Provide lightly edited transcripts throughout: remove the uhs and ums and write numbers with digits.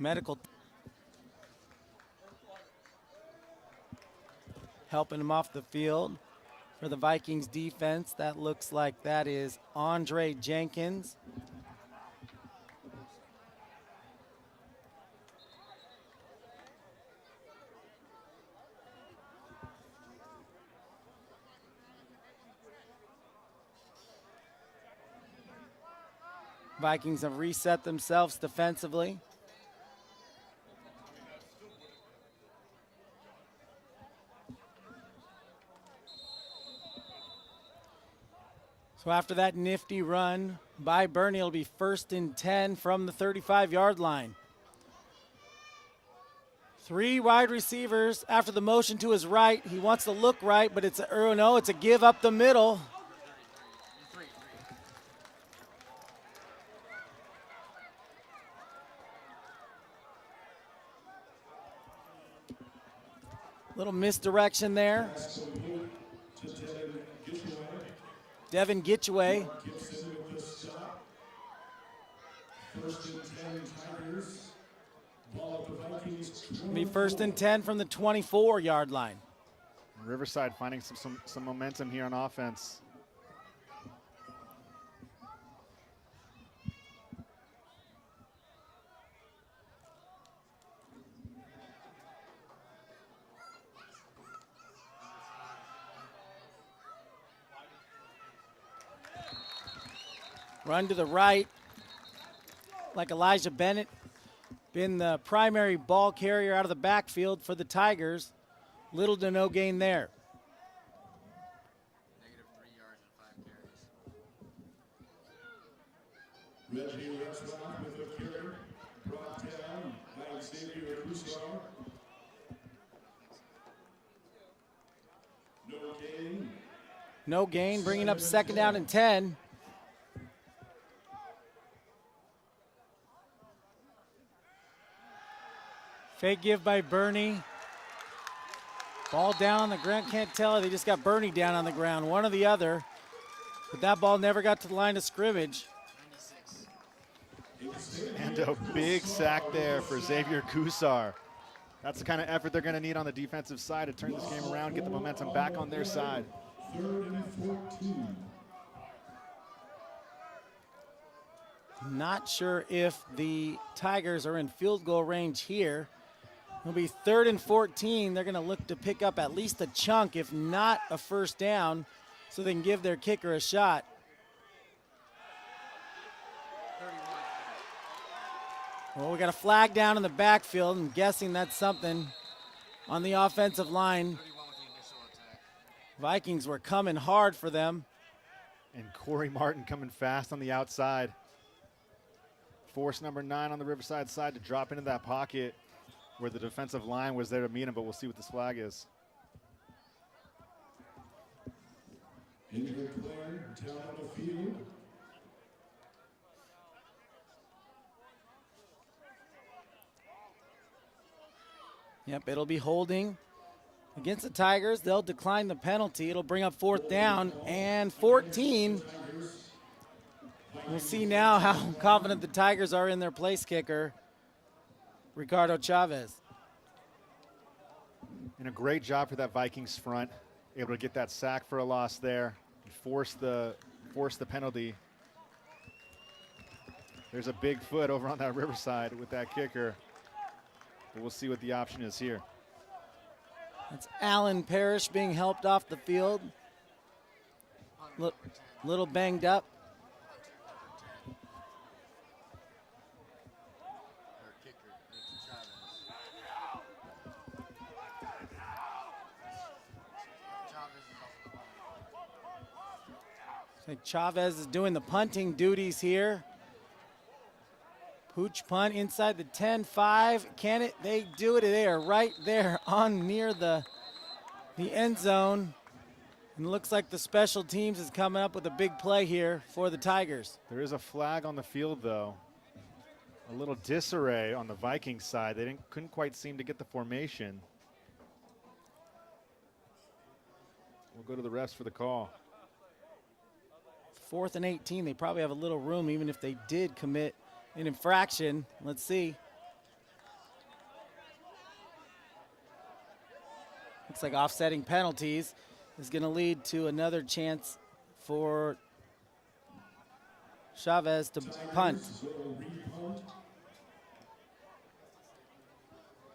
Medical helping him off the field for the Vikings defense. That looks like that is Andre Jenkins. Vikings have reset themselves defensively. So after that nifty run by Bernie, it'll be 1st and 10 from the 35-yard line. 3 wide receivers after the motion to his right. He wants to look right, but it's a give up the middle. Little misdirection there. Devin Gitchway. Be 1st and 10 from the 24-yard line. Riverside finding some momentum here on offense. Run to the right, like Elijah Bennett, been the primary ball carrier out of the backfield for the Tigers. Little to no gain there. -3 yards and 5 carries. Reggie Restaurant with a carry, brought down by Xavier Kusar. No gain. No gain, bringing up 2nd down and 10. Fake give by Bernie. Ball down on the ground. Can't tell. They just got Bernie down on the ground. One or the other. But that ball never got to the line of scrimmage. 96. And a big sack there for Xavier Kusar. That's the kind of effort they're going to need on the defensive side to turn this game around, get the momentum back on their side. 3rd and 14. Not sure if the Tigers are in field goal range here. It'll be 3rd and 14. They're going to look to pick up at least a chunk, if not a 1st down, so they can give their kicker a shot. 31. Well, we got a flag down in the backfield. I'm guessing that's something on the offensive line. 31 with the initial attack. Vikings were coming hard for them. And Corey Martin coming fast on the outside. Force number 9 on the Riverside side to drop into that pocket where the defensive line was there to meet him, but we'll see what this flag is. Injured player down on the field. Yep, it'll be holding against the Tigers. They'll decline the penalty. It'll bring up 4th down and 14. We'll see now how confident the Tigers are in their place kicker, Ricardo Chavez. And a great job for that Vikings front, able to get that sack for a loss there, and force the penalty. There's a big foot over on that Riverside with that kicker, but we'll see what the option is here. That's Alan Parrish being helped off the field. Little banged up. Our kicker, Nathan Chavez. Chavez is off the ball. I think Chavez is doing the punting duties here. Pooch punt inside the 10-5. Can it? They do it. They are right there on near the end zone. And it looks like the special teams is coming up with a big play here for the Tigers. There is a flag on the field, though. A little disarray on the Vikings side. They couldn't quite seem to get the formation. We'll go to the refs for the call. 4th and 18. They probably have a little room even if they did commit an infraction. Let's see. Looks like offsetting penalties is going to lead to another chance for Chavez to punt.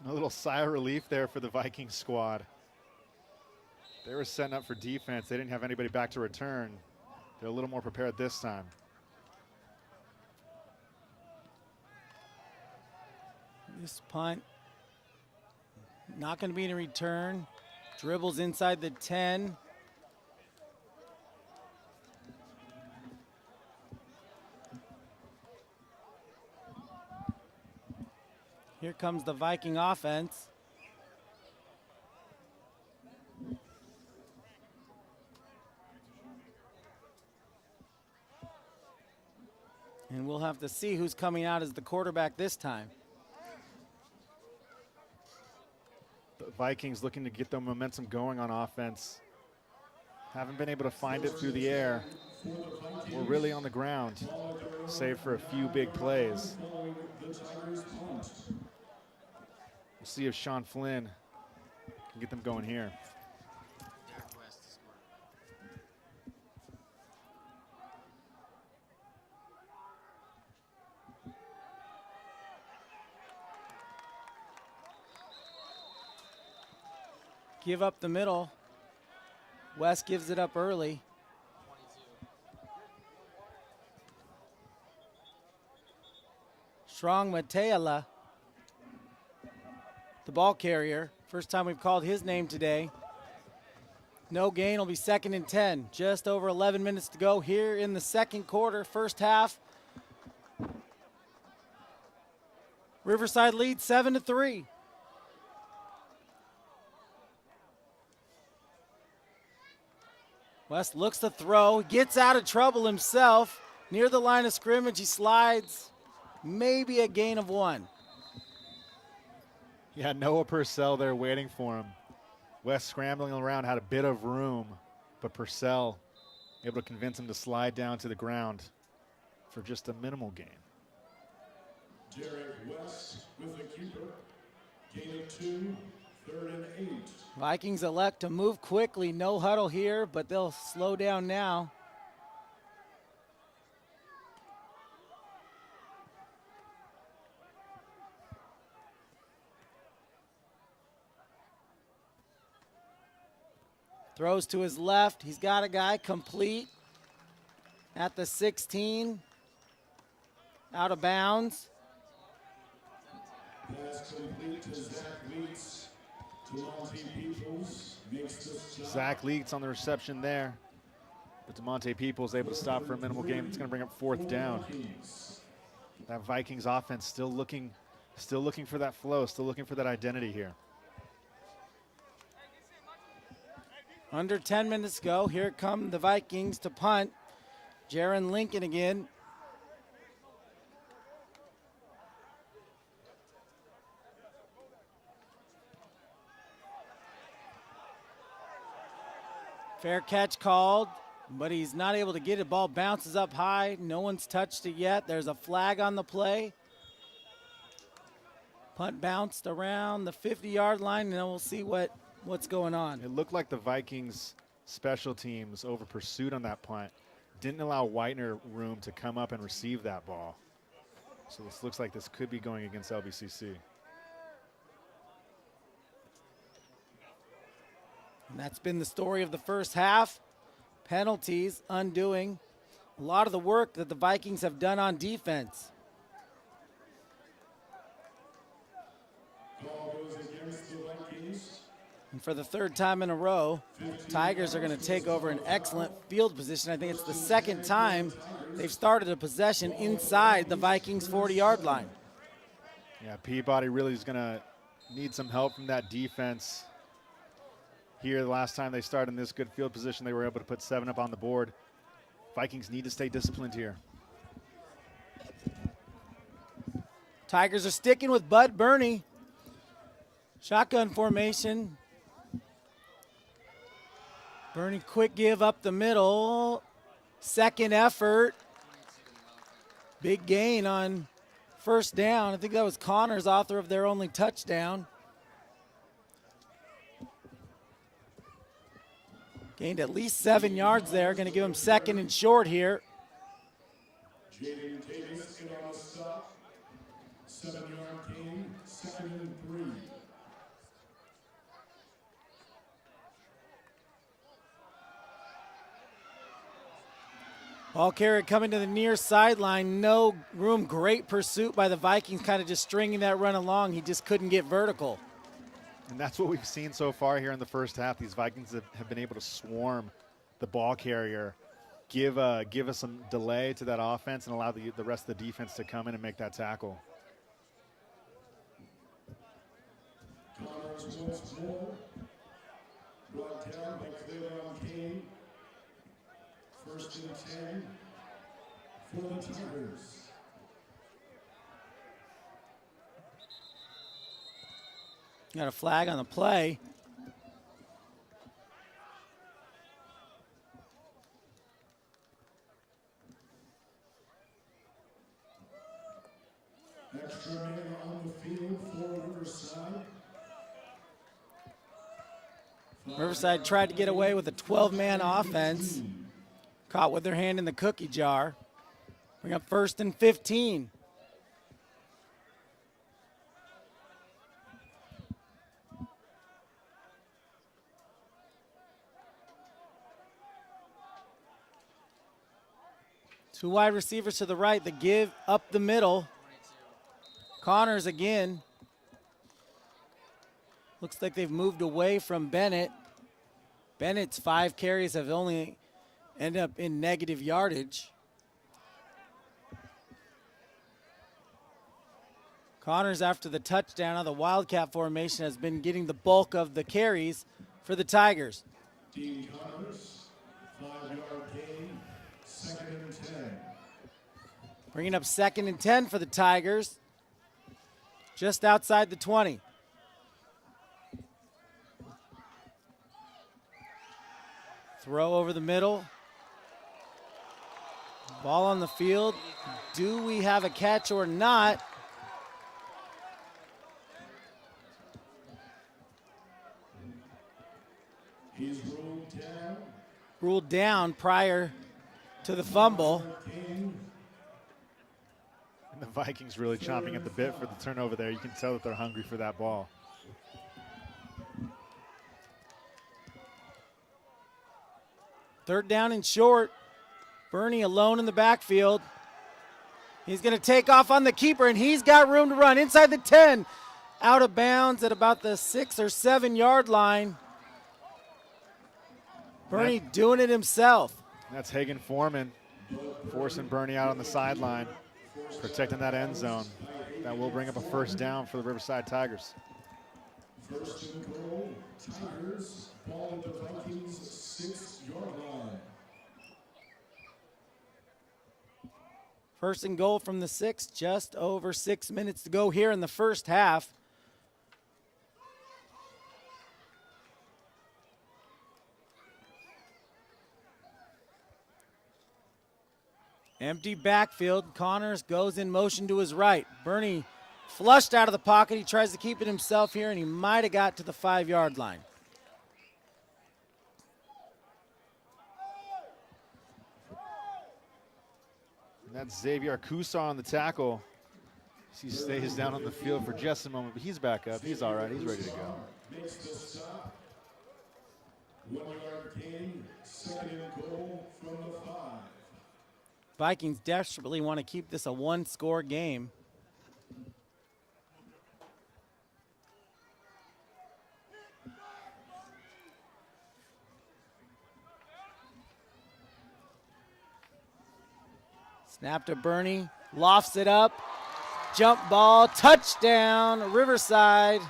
A little sigh of relief there for the Viking squad. They were setting up for defense. They didn't have anybody back to return. They're a little more prepared this time. This punt, not going to be in a return. Dribbles inside the 10. Here comes the Viking offense. And we'll have to see who's coming out as the quarterback this time. The Vikings looking to get the momentum going on offense. Haven't been able to find it through the air. We're really on the ground, save for a few big plays. We'll see if Sean Flynn can get them going here. Derek West to score. Give up the middle. West gives it up early. 22. Strong Mateala, the ball carrier. First time we've called his name today. No gain, will be 2nd and 10. Just over 11 minutes to go here in the second quarter, first half. Riverside leads 7-3. West looks to throw, gets out of trouble himself. Near the line of scrimmage, he slides. Maybe a gain of 1. Yeah, Noah Purcell there waiting for him. West scrambling around, had a bit of room, but Purcell able to convince him to slide down to the ground for just a minimal gain. Derek West with the keeper. Gain of 2, 3rd and 8. Vikings elect to move quickly. No huddle here, but they'll slow down now. Throws to his left. He's got a guy complete at the 16. Out of bounds. Pass complete to Zach Leeds. To Monty Peoples. Makes the stop. Zach Leaks on the reception there. But DeMonte Peoples able to stop for a minimal gain. It's going to bring up 4th down. That Vikings offense still looking for that flow, still looking for that identity here. Under 10 minutes to go. Here come the Vikings to punt. Jaron Lincoln again. Fair catch called, but he's not able to get it. Ball bounces up high. No one's touched it yet. There's a flag on the play. Punt bounced around the 50-yard line, and then we'll see what's going on. It looked like the Vikings special teams over pursuit on that punt. Didn't allow Whitener room to come up and receive that ball. So this looks like this could be going against LBCC. And that's been the story of the first half. Penalties undoing a lot of the work that the Vikings have done on defense. Call goes against the Vikings. And for the 3rd time in a row, Tigers are going to take over an excellent field position. I think it's the 2nd time they've started a possession inside the Vikings' 40-yard line. Yeah, Peabody really is going to need some help from that defense. Here, the last time they started in this good field position, they were able to put 7 up on the board. Vikings need to stay disciplined here. Tigers are sticking with Bud Burney. Shotgun formation. Burney quick give up the middle. 2nd effort. Big gain on 1st down. I think that was Connors, author of their only touchdown. Gained at least 7 yards there. Going to give him second and short here. Jaden Davis in on the stop. 7-yard gain, 2nd and 3. Ball carrier coming to the near sideline. No room. Great pursuit by the Vikings, kind of just stringing that run along. He just couldn't get vertical. And that's what we've seen so far here in the first half. These Vikings have been able to swarm the ball carrier, give us some delay to that offense, and allow the rest of the defense to come in and make that tackle. Connors once more. Brought down by Cleveland King. 1st and 10 for the Tigers. Got a flag on the play. Extra man on the field for Riverside. Riverside tried to get away with a 12-man offense. Caught with their hand in the cookie jar. Bring up 1st and 15. Two wide receivers to the right, the give up the middle. Connors again. Looks like they've moved away from Bennett. Bennett's 5 carries have only ended up in negative yardage. Connors, after the touchdown on the Wildcat formation, has been getting the bulk of the carries for the Tigers. Dean Connors, 5-yard gain, 2nd and 10. Bringing up 2nd and 10 for the Tigers, just outside the 20. Throw over the middle. Ball on the field. Do we have a catch or not? He's ruled down. Ruled down prior to the fumble. And the Vikings really chomping at the bit for the turnover there. You can tell that they're hungry for that ball. Third down and short. Bernie alone in the backfield. He's going to take off on the keeper, and he's got room to run inside the 10. Out of bounds at about the 6 or 7 yard line. Bernie doing it himself. That's Hagan Foreman forcing Bernie out on the sideline, protecting that end zone. That will bring up a 1st down for the Riverside Tigers. 1st and goal, Tigers, ball at the Vikings' 6-yard line. 1st and goal from the 6, just over 6 minutes to go here in the first half. Empty backfield. Connors goes in motion to his right. Bernie flushed out of the pocket. He tries to keep it himself here, and he might have got to the 5-yard line. And that's Xavier Cusa on the tackle. He stays down on the field for just a moment, but he's back up. He's all right. He's ready to go. Makes the stop. 1-yard gain, 2nd and goal from the 5. Vikings desperately want to keep this a 1-score game. Snap to Bernie, lofts it up, jump ball, touchdown, Riverside.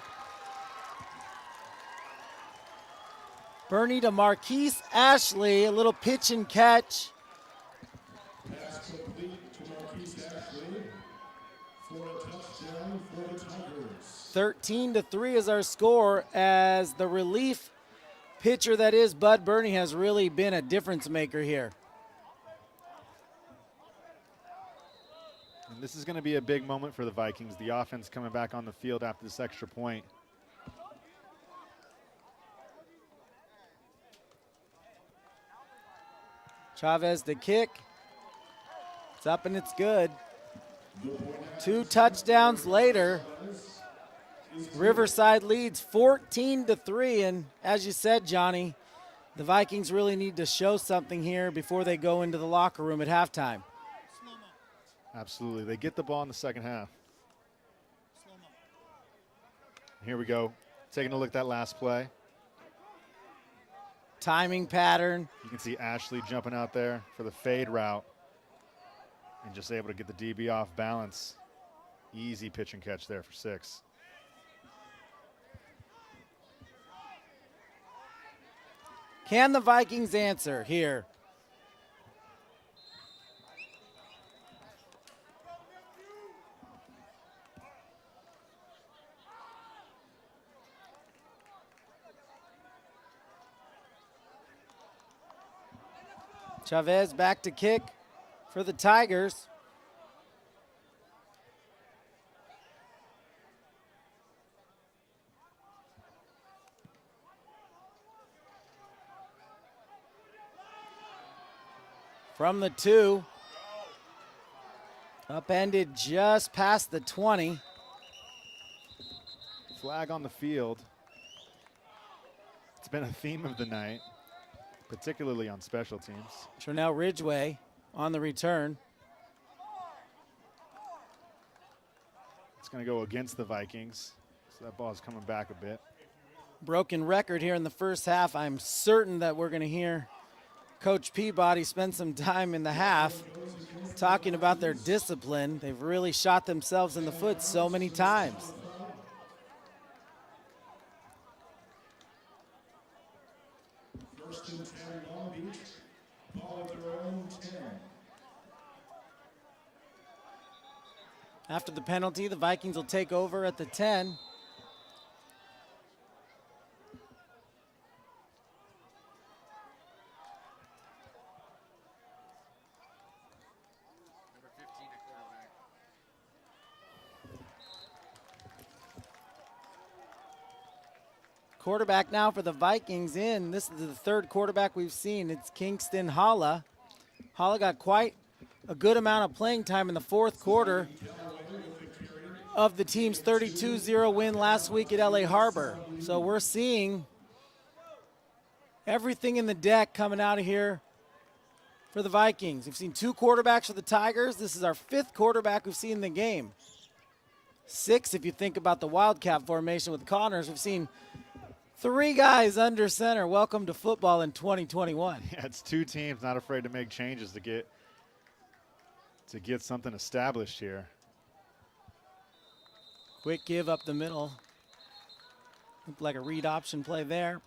Bernie to Marquise Ashley, a little pitch and catch. Pass complete to Marquise Ashley for a touchdown for the Tigers. 13-3 is our score, as the relief pitcher that is Bud Bernie has really been a difference maker here. And this is going to be a big moment for the Vikings. The offense coming back on the field after this extra point. Chavez to kick. It's up and it's good. 2 touchdowns later, Riverside leads 14-3. And as you said, Johnny, the Vikings really need to show something here before they go into the locker room at halftime. Absolutely. They get the ball in the second half. Here we go. Taking a look at that last play. Timing pattern. You can see Ashley jumping out there for the fade route and just able to get the DB off balance. Easy pitch and catch there for 6. Can the Vikings answer here? Chavez back to kick for the Tigers. From the 2. Upended just past the 20. Flag on the field. It's been a theme of the night, particularly on special teams. Turnell Ridgeway on the return. It's going to go against the Vikings, so that ball is coming back a bit. Broken record here in the first half. I'm certain that we're going to hear Coach Peabody spend some time in the half talking about their discipline. They've really shot themselves in the foot so many times. First and 10, Long Beach. Ball at their own 10. After the penalty, the Vikings will take over at the 10. Number 15 at quarterback. Quarterback now for the Vikings in. This is the 3rd quarterback we've seen. It's Kingston Holla. Holla got quite a good amount of playing time in the 4th quarter of the team's 32-0 win last week at LA Harbor. So we're seeing everything in the deck coming out of here for the Vikings. We've seen 2 quarterbacks for the Tigers. This is our 5th quarterback we've seen in the game. 6 if you think about the Wildcat formation with Connors. We've seen 3 guys under center. Welcome to football in 2021. Yeah, it's 2 teams not afraid to make changes to get something established here. Quick give up the middle. Looked like a read option play there.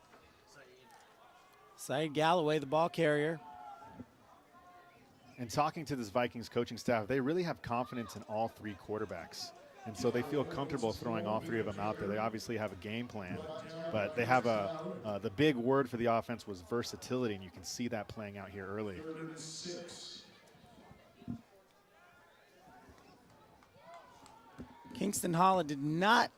Saeed Galloway, the ball carrier. And talking to this Vikings coaching staff, they really have confidence in all 3 quarterbacks. And so they feel comfortable throwing all 3 of them out there. They obviously have a game plan, but they have the big word for the offense was versatility, and you can see that playing out here early. 3rd and 6. Kingston Holla did not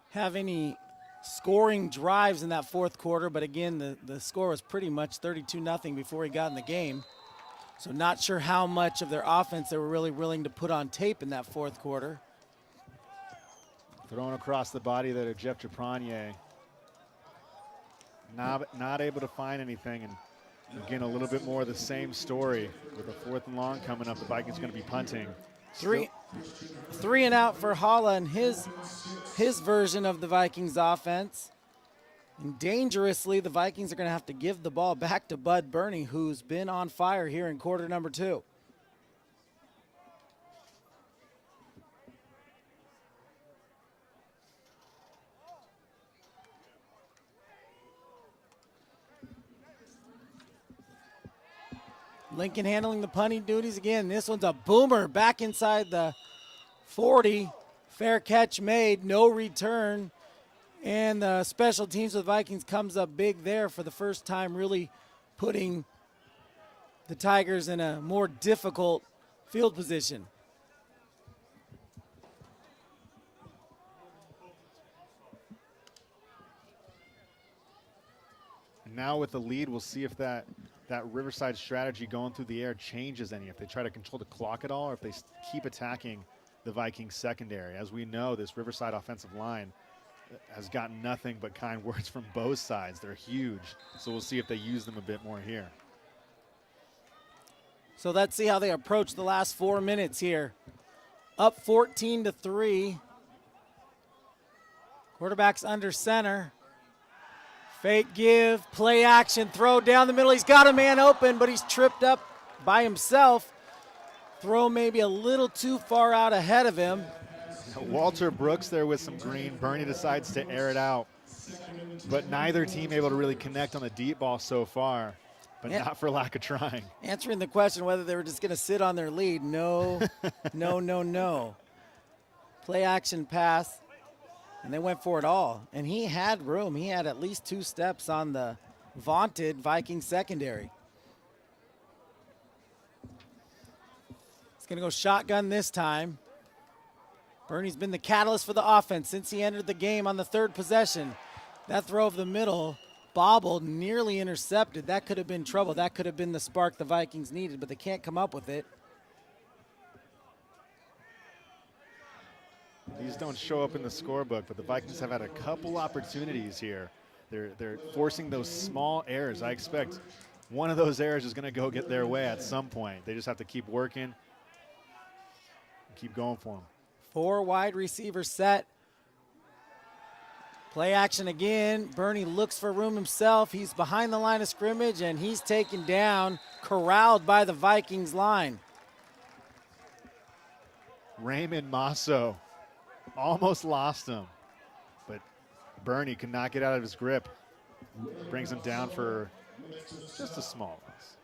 have any scoring drives in that 4th quarter, but again, the score was pretty much 32-0 before he got in the game. So not sure how much of their offense they were really willing to put on tape in that 4th quarter. Thrown across the body there to Jeff Chapranier. Not able to find anything, and again, a little bit more of the same story with a 4th and long coming up. The Vikings going to be punting. 3 and out for Holla and his version of the Vikings offense. And dangerously, the Vikings are going to have to give the ball back to Bud Burney, who's been on fire here in quarter number 2. Lincoln handling the punting duties again. This one's a boomer back inside the 40. Fair catch made, no return. And the special teams of the Vikings comes up big there for the first time, really putting the Tigers in a more difficult field position. And now with the lead, we'll see if that that Riverside strategy going through the air changes any, if they try to control the clock at all, or if they keep attacking the Vikings secondary. As we know, this Riverside offensive line has gotten nothing but kind words from both sides. They're huge, so we'll see if they use them a bit more here. So let's see how they approach the last 4 minutes here. Up 14-3. Quarterback's under center. Fake give, play action, throw down the middle. He's got a man open, but he's tripped up by himself. Throw maybe a little too far out ahead of him. Walter Brooks there with some green. Bernie decides to air it out. But neither team able to really connect on the deep ball so far, but not for lack of trying. Answering the question whether they were just going to sit on their lead. No, no. Play action pass. And they went for it all. And he had room. He had at least 2 steps on the vaunted Viking secondary. He's going to go shotgun this time. Bernie's been the catalyst for the offense since he entered the game on the 3rd possession. That throw of the middle, bobbled, nearly intercepted. That could have been trouble. That could have been the spark the Vikings needed, but they can't come up with it. These don't show up in the scorebook, but the Vikings have had a couple opportunities here. They're forcing those small errors. I expect one of those errors is going to go get their way at some point. They just have to keep working and keep going for them. 4 wide receivers set. Play action again. Bernie looks for room himself. He's behind the line of scrimmage, and he's taken down, corralled by the Vikings line. Raymond Masso almost lost him, but Bernie could not get out of his grip. Brings him down for just a small loss.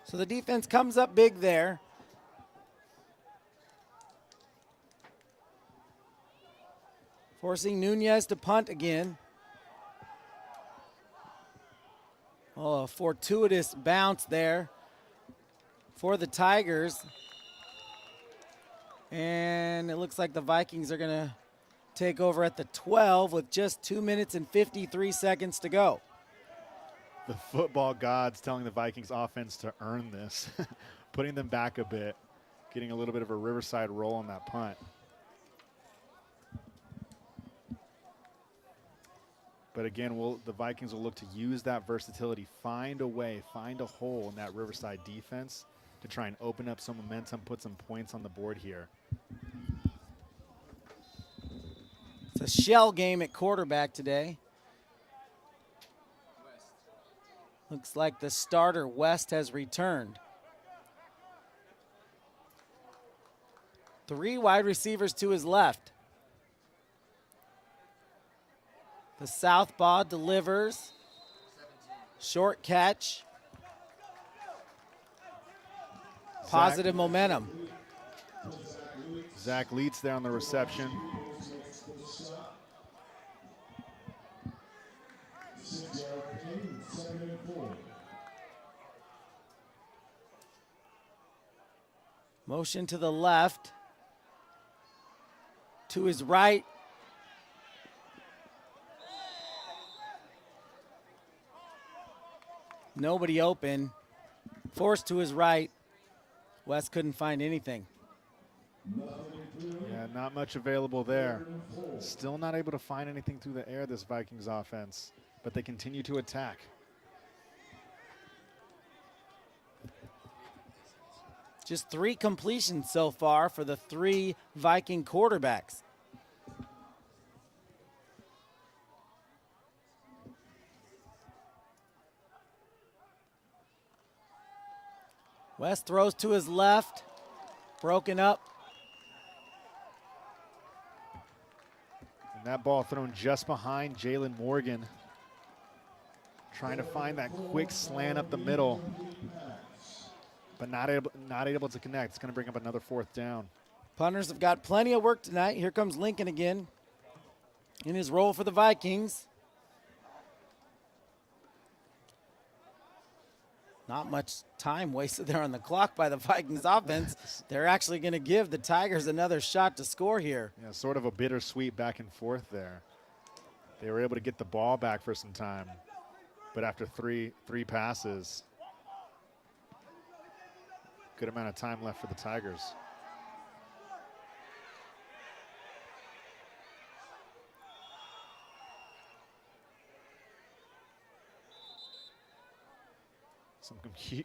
So the defense comes up big there. Forcing Nunez to punt again. Oh, a fortuitous bounce there for the Tigers. And it looks like the Vikings are going to take over at the 12 with just 2 minutes and 53 seconds to go. The football gods telling the Vikings offense to earn this, putting them back a bit, getting a little bit of a Riverside roll on that punt. But again, the Vikings will look to use that versatility, find a way, find a hole in that Riverside defense to try and open up some momentum, put some points on the board here. It's a shell game at quarterback today. Looks like the starter, West, has returned. 3 wide receivers to his left. The southpaw delivers. Short catch. Positive momentum. Zach Leeds there on the reception. Motion to the left. To his right. Nobody open. Forced to his right. West couldn't find anything. Yeah, not much available there. Still not able to find anything through the air, this Vikings offense, but they continue to attack. Just 3 completions so far for the 3 Viking quarterbacks. West throws to his left, broken up. And that ball thrown just behind Jalen Morgan. Trying to find that quick slant up the middle, but not able to connect. It's going to bring up another 4th down. Punters have got plenty of work tonight. Here comes Lincoln again in his role for the Vikings. Not much time wasted there on the clock by the Vikings offense. They're actually going to give the Tigers another shot to score here. Yeah, sort of a bittersweet back and forth there. They were able to get the ball back for some time, but after three passes, good amount of time left for the Tigers. Some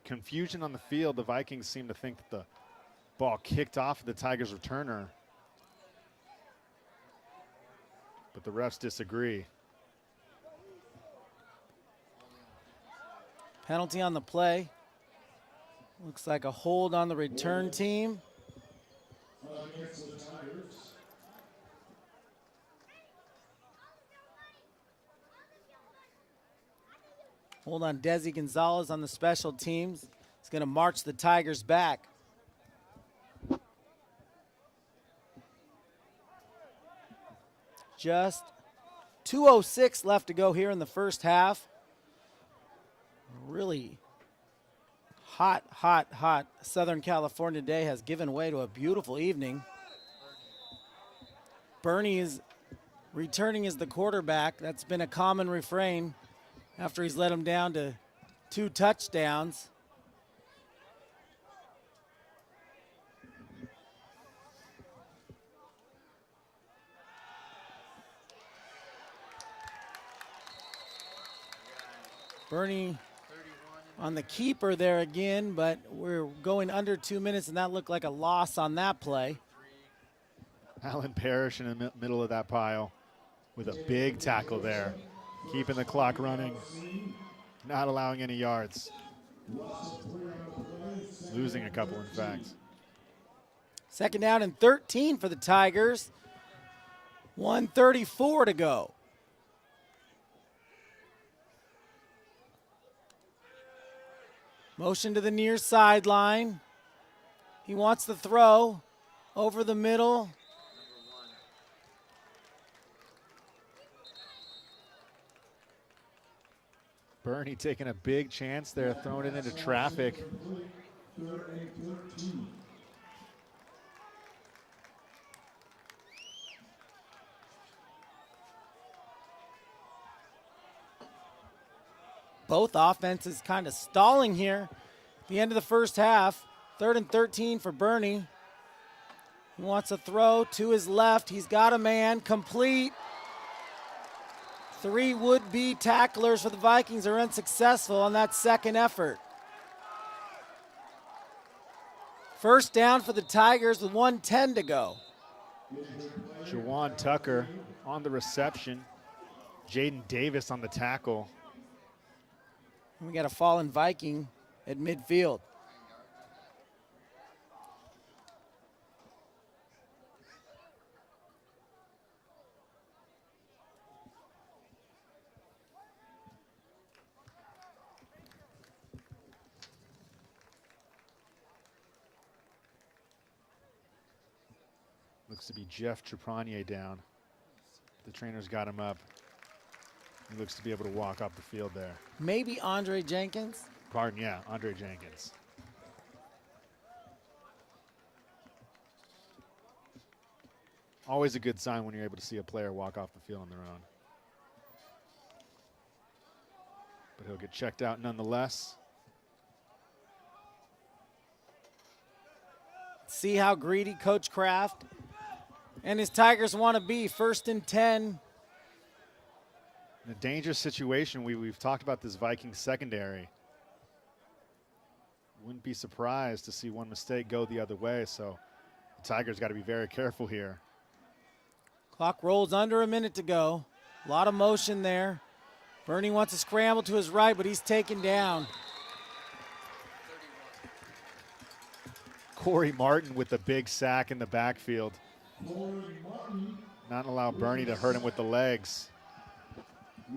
confusion on the field. The Vikings seem to think that the ball kicked off the Tigers' returner, but the refs disagree. Penalty on the play. Looks like a hold on the return team. Against the Tigers. Hold on Desi Gonzalez on the special teams. He's going to march the Tigers back. Just 2:06 left to go here in the first half. Really hot Southern California day has given way to a beautiful evening. Bernie is returning as the quarterback. That's been a common refrain after he's let him down to 2 touchdowns. Bernie on the keeper there again, but we're going under 2 minutes, and that looked like a loss on that play. Alan Parrish in the middle of that pile with a big tackle there, keeping the clock running, not allowing any yards. Losing a couple, in fact. Second down and 13 for the Tigers. 1:34 to go. Motion to the near sideline. He wants the throw over the middle. Bernie taking a big chance there, throwing it into traffic. Both offenses kind of stalling here. The end of the first half. 3rd and 13 for Bernie. He wants a throw to his left. He's got a man, complete. 3 would-be tacklers for the Vikings are unsuccessful on that second effort. First down for the Tigers with 1:10 to go. Jawan Tucker on the reception. Jaden Davis on the tackle. We got a fallen Viking at midfield. Looks to be Jeff Trepanier down. The trainer's got him up. He looks to be able to walk off the field there. Maybe Andre Jenkins. Pardon, yeah, Andre Jenkins. Always a good sign when you're able to see a player walk off the field on their own. But he'll get checked out nonetheless. See how greedy Coach Kraft and his Tigers want to be. 1st and 10. In a dangerous situation, we've talked about this Viking secondary. Wouldn't be surprised to see one mistake go the other way, so the Tigers got to be very careful here. Clock rolls under a minute to go. A lot of motion there. Bernie wants to scramble to his right, but he's taken down. Corey Martin with the big sack in the backfield. Not allow Bernie to hurt him with the legs.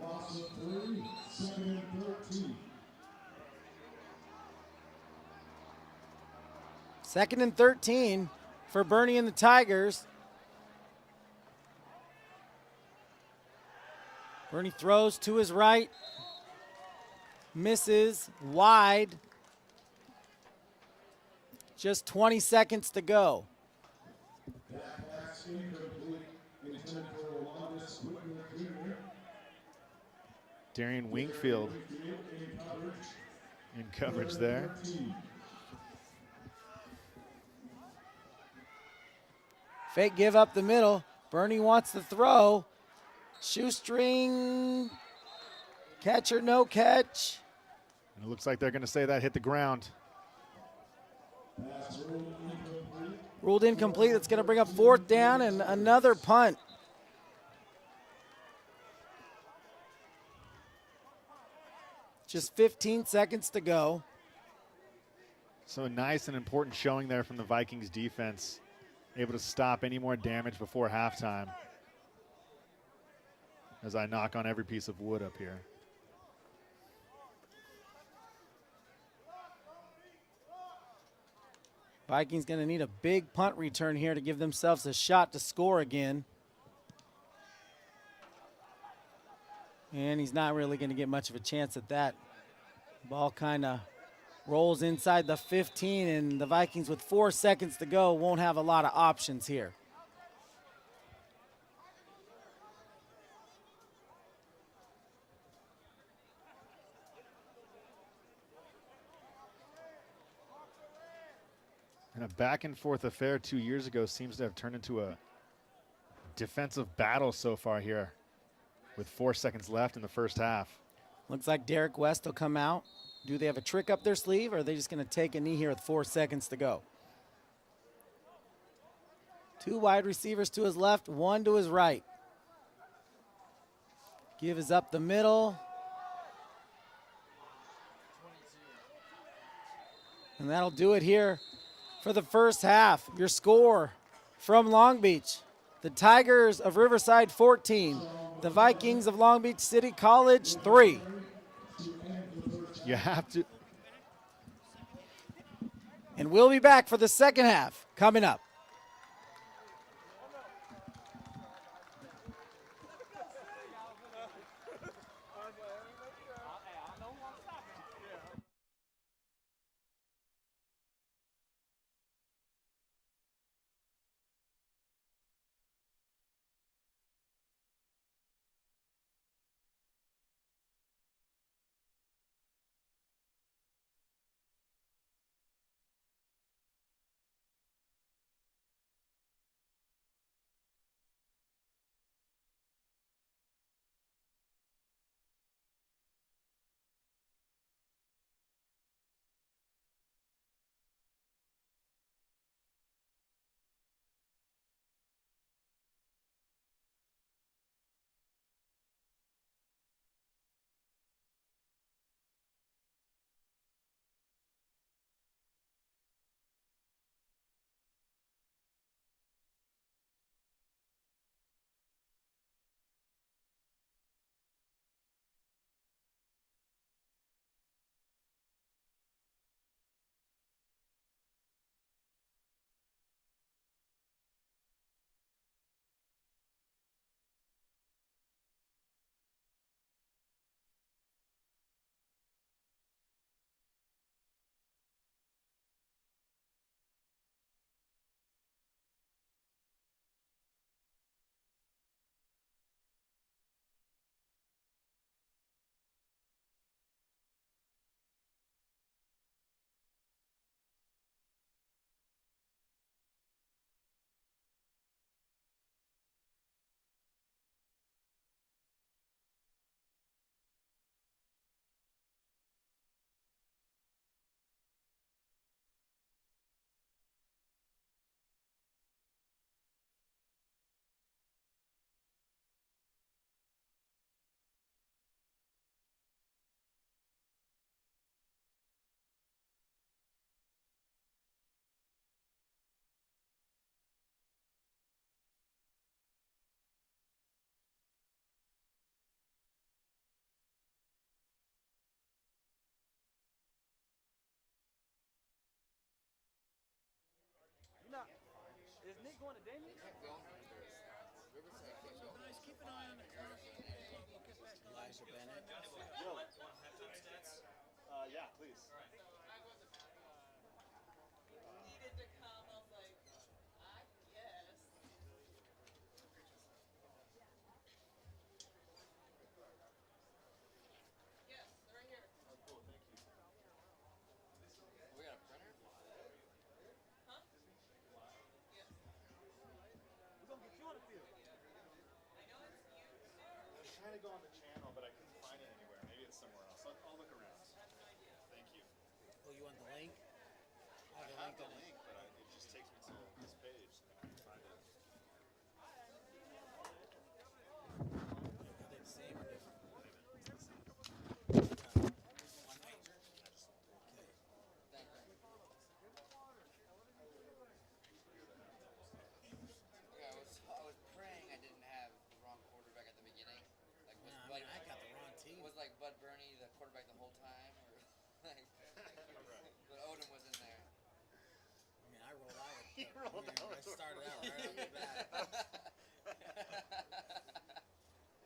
Loss of 3, 2nd and 13. 2nd and 13 for Bernie and the Tigers. Bernie throws to his right. Misses wide. Just 20 seconds to go. That pass incomplete. Intended for Rolandis Whitmer Jr. Darian Wingfield In coverage. in coverage there. 13. Fake give up the middle. Bernie wants to throw. Shoestring. Catch or no catch. And it looks like they're going to say that hit the ground. Pass ruled incomplete. Ruled incomplete. That's going to bring up 4th down and another punt. Just 15 seconds to go. So nice and important showing there from the Vikings defense. Able to stop any more damage before halftime. As I knock on every piece of wood up here. Vikings going to need a big punt return here to give themselves a shot to score again. And he's not really going to get much of a chance at that. Ball kind of rolls inside the 15, and the Vikings with 4 seconds to go won't have a lot of options here. And a back and forth affair 2 years ago seems to have turned into a defensive battle so far here with 4 seconds left in the first half. Looks like Derek West will come out. Do they have a trick up their sleeve, or are they just going to take a knee here with 4 seconds to go? 2 wide receivers to his left, 1 to his right. Give is up the middle. And that'll do it here for the first half. Your score from Long Beach: the Tigers of Riverside 14, the Vikings of Long Beach City College 3. You have to. And we'll be back for the second half coming up. Is Nick going to Damien? Elijah Bennett. Yeah, please. you want the link? I have have the on it. link, but it just takes me to this page. I can't find it. Are they the same or different? One pager? Okay. Thank you. Okay, I was praying I didn't have the wrong quarterback at the beginning. Like was Yeah, I Bud, mean, I got the wrong team. was like Bud Burney the quarterback the whole time, or like, but Odom was in there. I mean, I rolled out with You rolled out I with the started out first right off the bat.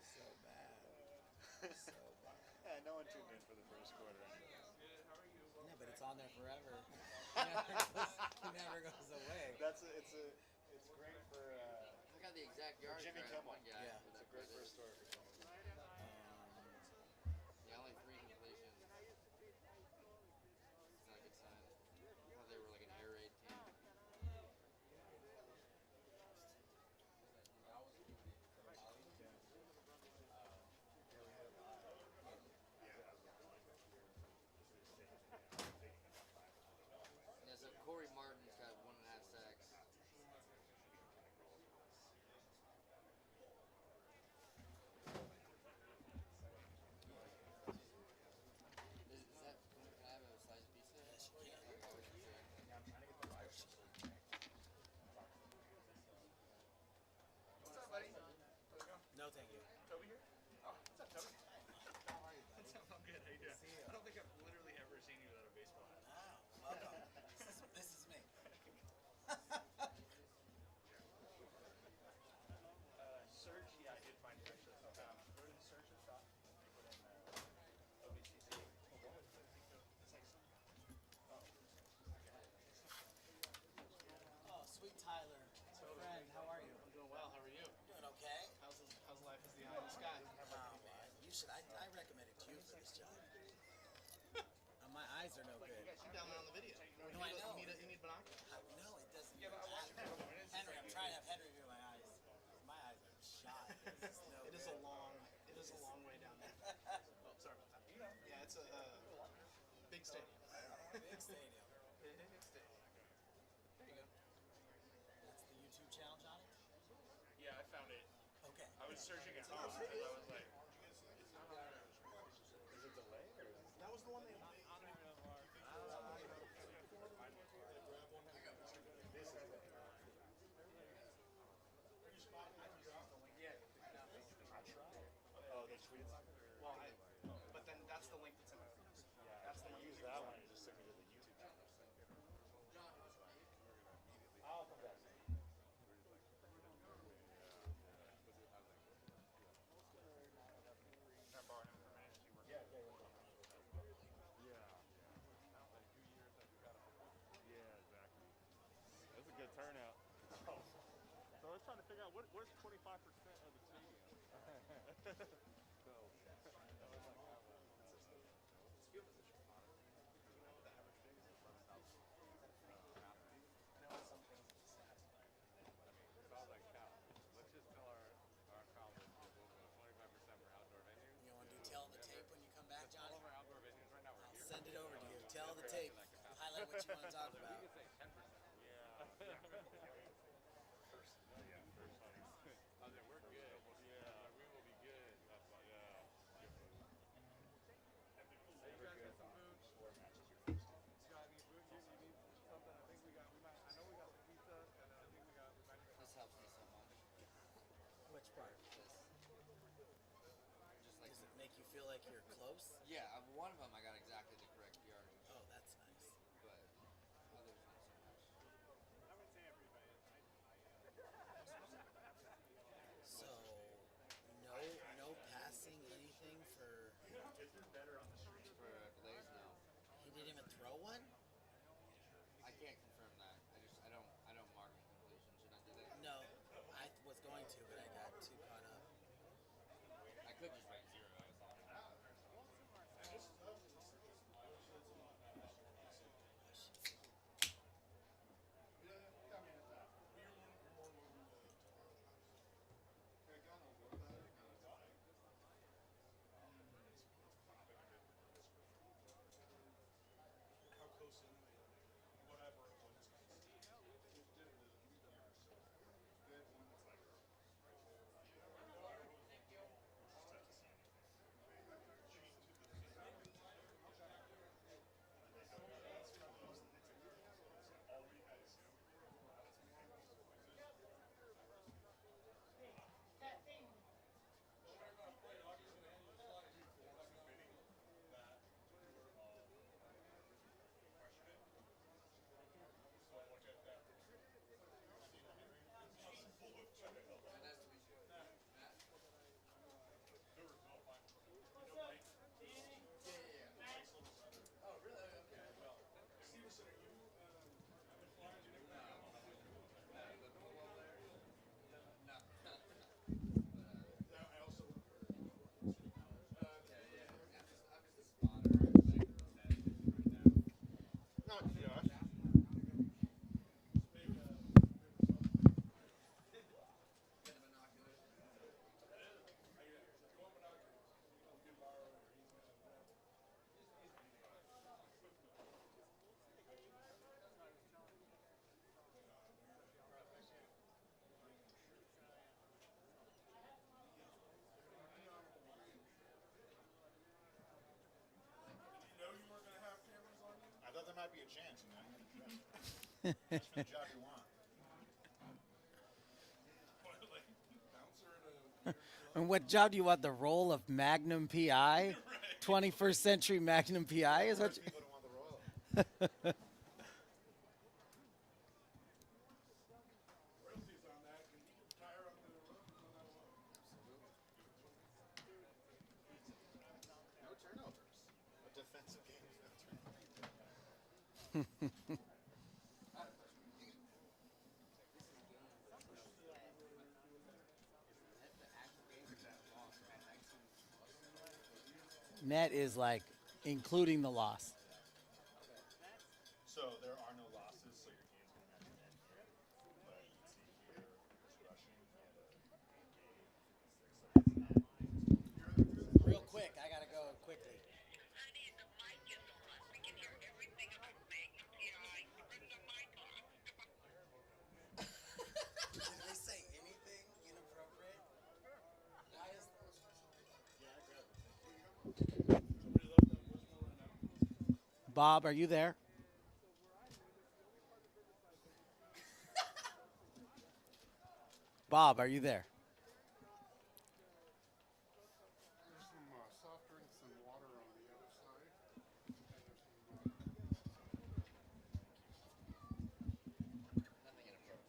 So bad. So bad. Yeah, no one tuned in for the first quarter anyway. Yeah, but it's on there forever. It never goes away. It's great for I got the exact yards Jimmy right Kimmel. on one guy. Yeah. for it's a that great credit. first story for Jimmy. Yeah, only 3 completions. It's not a good sign. I thought they were like an air raid team. Yeah, so Corey Martin's got 1.5 sacks. Is that? Can I have a slice of pizza? Yes, you can. Okay, we should check. Yeah, I'm trying to get the fire. What's up, buddy? No, thank you. Toby here? Oh, what's up, Toby? How are you, buddy? I'm good. How you doing? See you. I don't think I've literally ever seen you without a baseball hat. Oh, welcome. This is me. Search, yeah, I did find your actually. Go to the search at the top. Put in LBCC. It's like, Oh, sweet Tyler. Friend, how are you? I'm doing well. How are you? Doing okay. How's life as the eye in the sky? Oh, man. You should. I recommended you for this job. My eyes are no good. I'm down there on the video. No, I know. You need binoculars? No, it doesn't. Yeah, but I watched it for a couple minutes. Henry, I'm trying to have Henry view my eyes. My eyes are shot. This is no It is good. a long way down there. Oh, sorry about that. Yeah, it's a big stadium. Big stadium. Big stadium. There you go. That's the YouTube channel, Johnny? Yeah, I found it. Okay. I was searching at home because I was like, Is it delayed or? that was the one they. Oh, they tweeted something? Well, but then that's the link that's in it. Yeah, That's the one. use that one. It just took me to the YouTube channel. I'll come back. Can I borrow him for a minute? He works. Yeah. Yeah, exactly. That's a good turnout. So I was trying to figure out what's 25% of the stadium. So that was like It's field position. You know what the average thing is? I know some things it's stats, but so I was like, cow. Let's just tell our colleagues that we'll go 25% for outdoor venues. You want to do tell the tape when you come back, All Johnny? of our outdoor venues right now we're I'll here. send it over to you. Tell the tape. Highlight what you want to talk We about. could say 10%. First. I was like, we're good. Yeah, we will be good. That's why, yeah. Hey, you guys got some food? Four matches your first game. You got any food? You need something? I think we got, I know we got some pizza, and I think we might This helps me so much. Which part? This. Just like, Does it make you feel like you're close? yeah, one of them I got exactly the correct yardage, Oh, that's nice. but others not so much. So, no passing anything for. For Blaze, no. He didn't even throw one. I can't confirm that. I don't mark completion. Should I do that? No, I was going to, but I got too caught up. I could just write 0. a chance, you know. That's the job you want. And what job do you want? The role of Magnum PI? 21st century Magnum PI is what you, People don't want the royal. Royalties on that. Can you retire on the royalties on that one? No turnovers. A defensive game is no turnovers. net is like including the loss. So there are no losses, so your game's going to match net here. But you can see here, his rushing, he had a game, 6, 7, 9. Real quick, I gotta go quickly. Honey, the mic is on. We can hear everything about Magnum PI. Turn the mic on. Did they say anything inappropriate? Why is Bob, are you there? Bob, are you there? There's some soft drinks and water on the other side. And there's some Nothing inappropriate.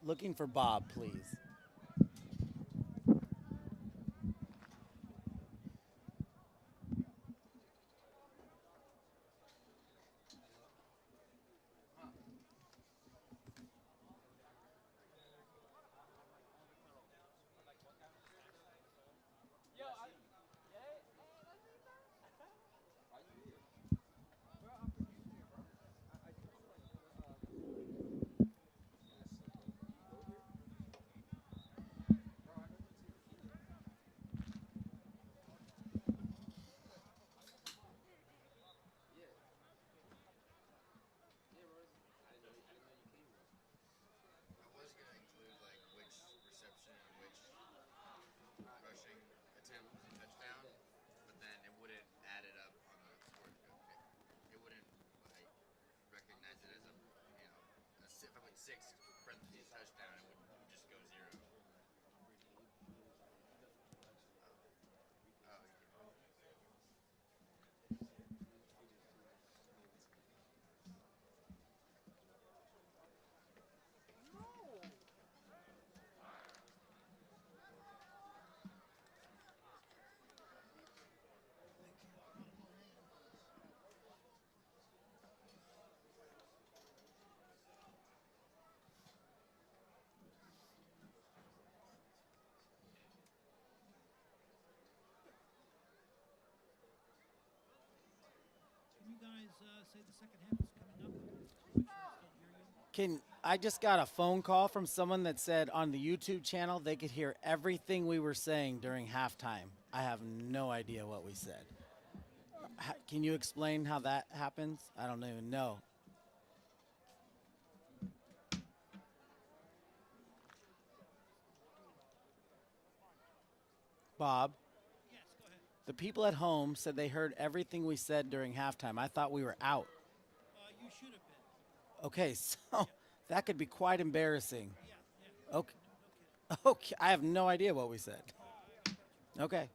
Looking for Bob, please. I was gonna include like which reception and which rushing attempt was a touchdown, but then it wouldn't add it up on the score. It wouldn't like recognize it as a if I put 6 parentheses touchdown, it would just go 0. Can you guys say the second half is coming up? Make sure I still hear you. I just got a phone call from someone that said on the YouTube channel they could hear everything we were saying during halftime. I have no idea what we said. Can you explain how that happens? I don't even know. Bob, Yes, go ahead. the people at home said they heard everything we said during halftime. I thought we were out. You should have been. Okay, so that could be quite embarrassing. Yeah, yeah. Okay. No kidding. Okay, I have no idea what we said. Okay.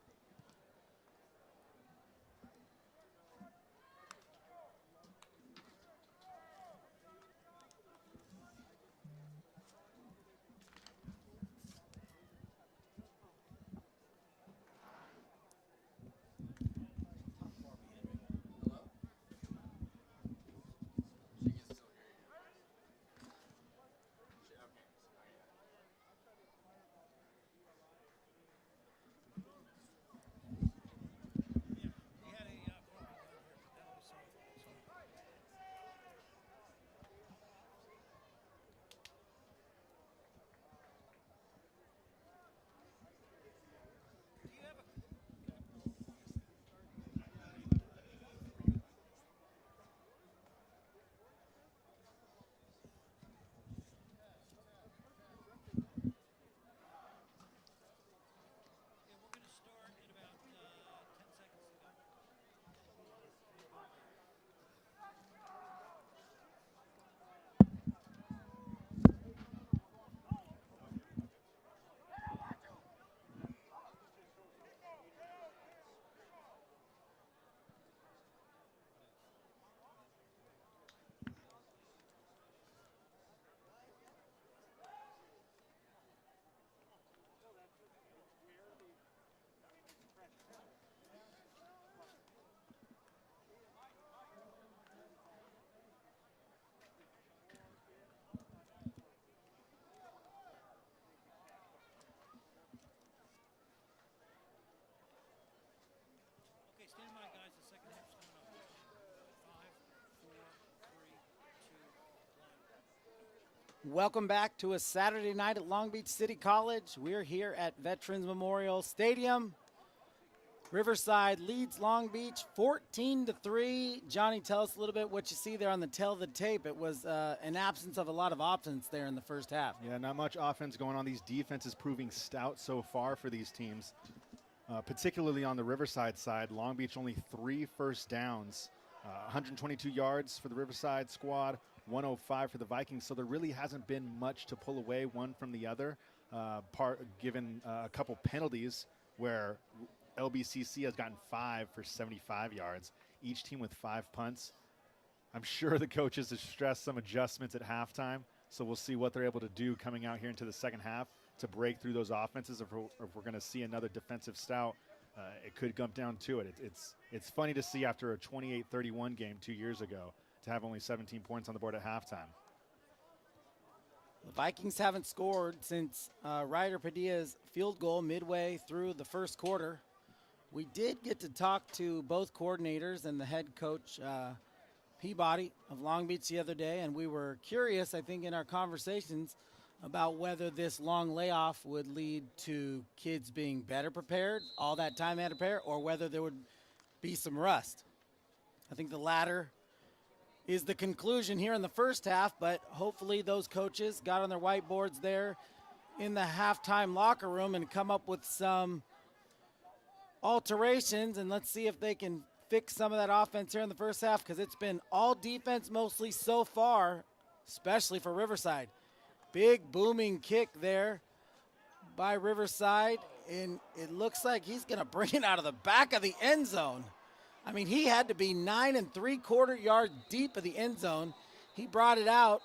Hello? She can still hear you. Okay. Welcome back to a Saturday night at Long Beach City College. We're here at Veterans Memorial Stadium. Riverside leads Long Beach 14-3. Johnny, tell us a little bit what you see there on the tail of the tape. It was an absence of a lot of offense there in the first half. Yeah, not much offense going on. These defenses proving stout so far for these teams, particularly on the Riverside side. Long Beach only 3 first downs, 122 yards for the Riverside squad, 105 for the Vikings. So there really hasn't been much to pull away one from the other, given a couple penalties where LBCC has gotten 5 for 75 yards, each team with 5 punts. I'm sure the coaches have stressed some adjustments at halftime, so we'll see what they're able to do coming out here into the second half to break through those offenses. If we're going to see another defensive stout, it could come down to it. It's funny to see after a 28-31 game 2 years ago to have only 17 points on the board at halftime. The Vikings haven't scored since Ryder Padilla's field goal midway through the first quarter. We did get to talk to both coordinators and the head coach, Peabody of Long Beach, the other day, and we were curious, I think, in our conversations about whether this long layoff would lead to kids being better prepared, all that time they had to prepare, or whether there would be some rust. I think the latter is the conclusion here in the first half, but hopefully those coaches got on their whiteboards there in the halftime locker room and come up with some alterations, and let's see if they can fix some of that offense here in the first half, because it's been all defense mostly so far, especially for Riverside. Big booming kick there by Riverside, and it looks like he's going to bring it out of the back of the end zone. I mean, he had to be 9 3/4 yards deep of the end zone. He brought it out.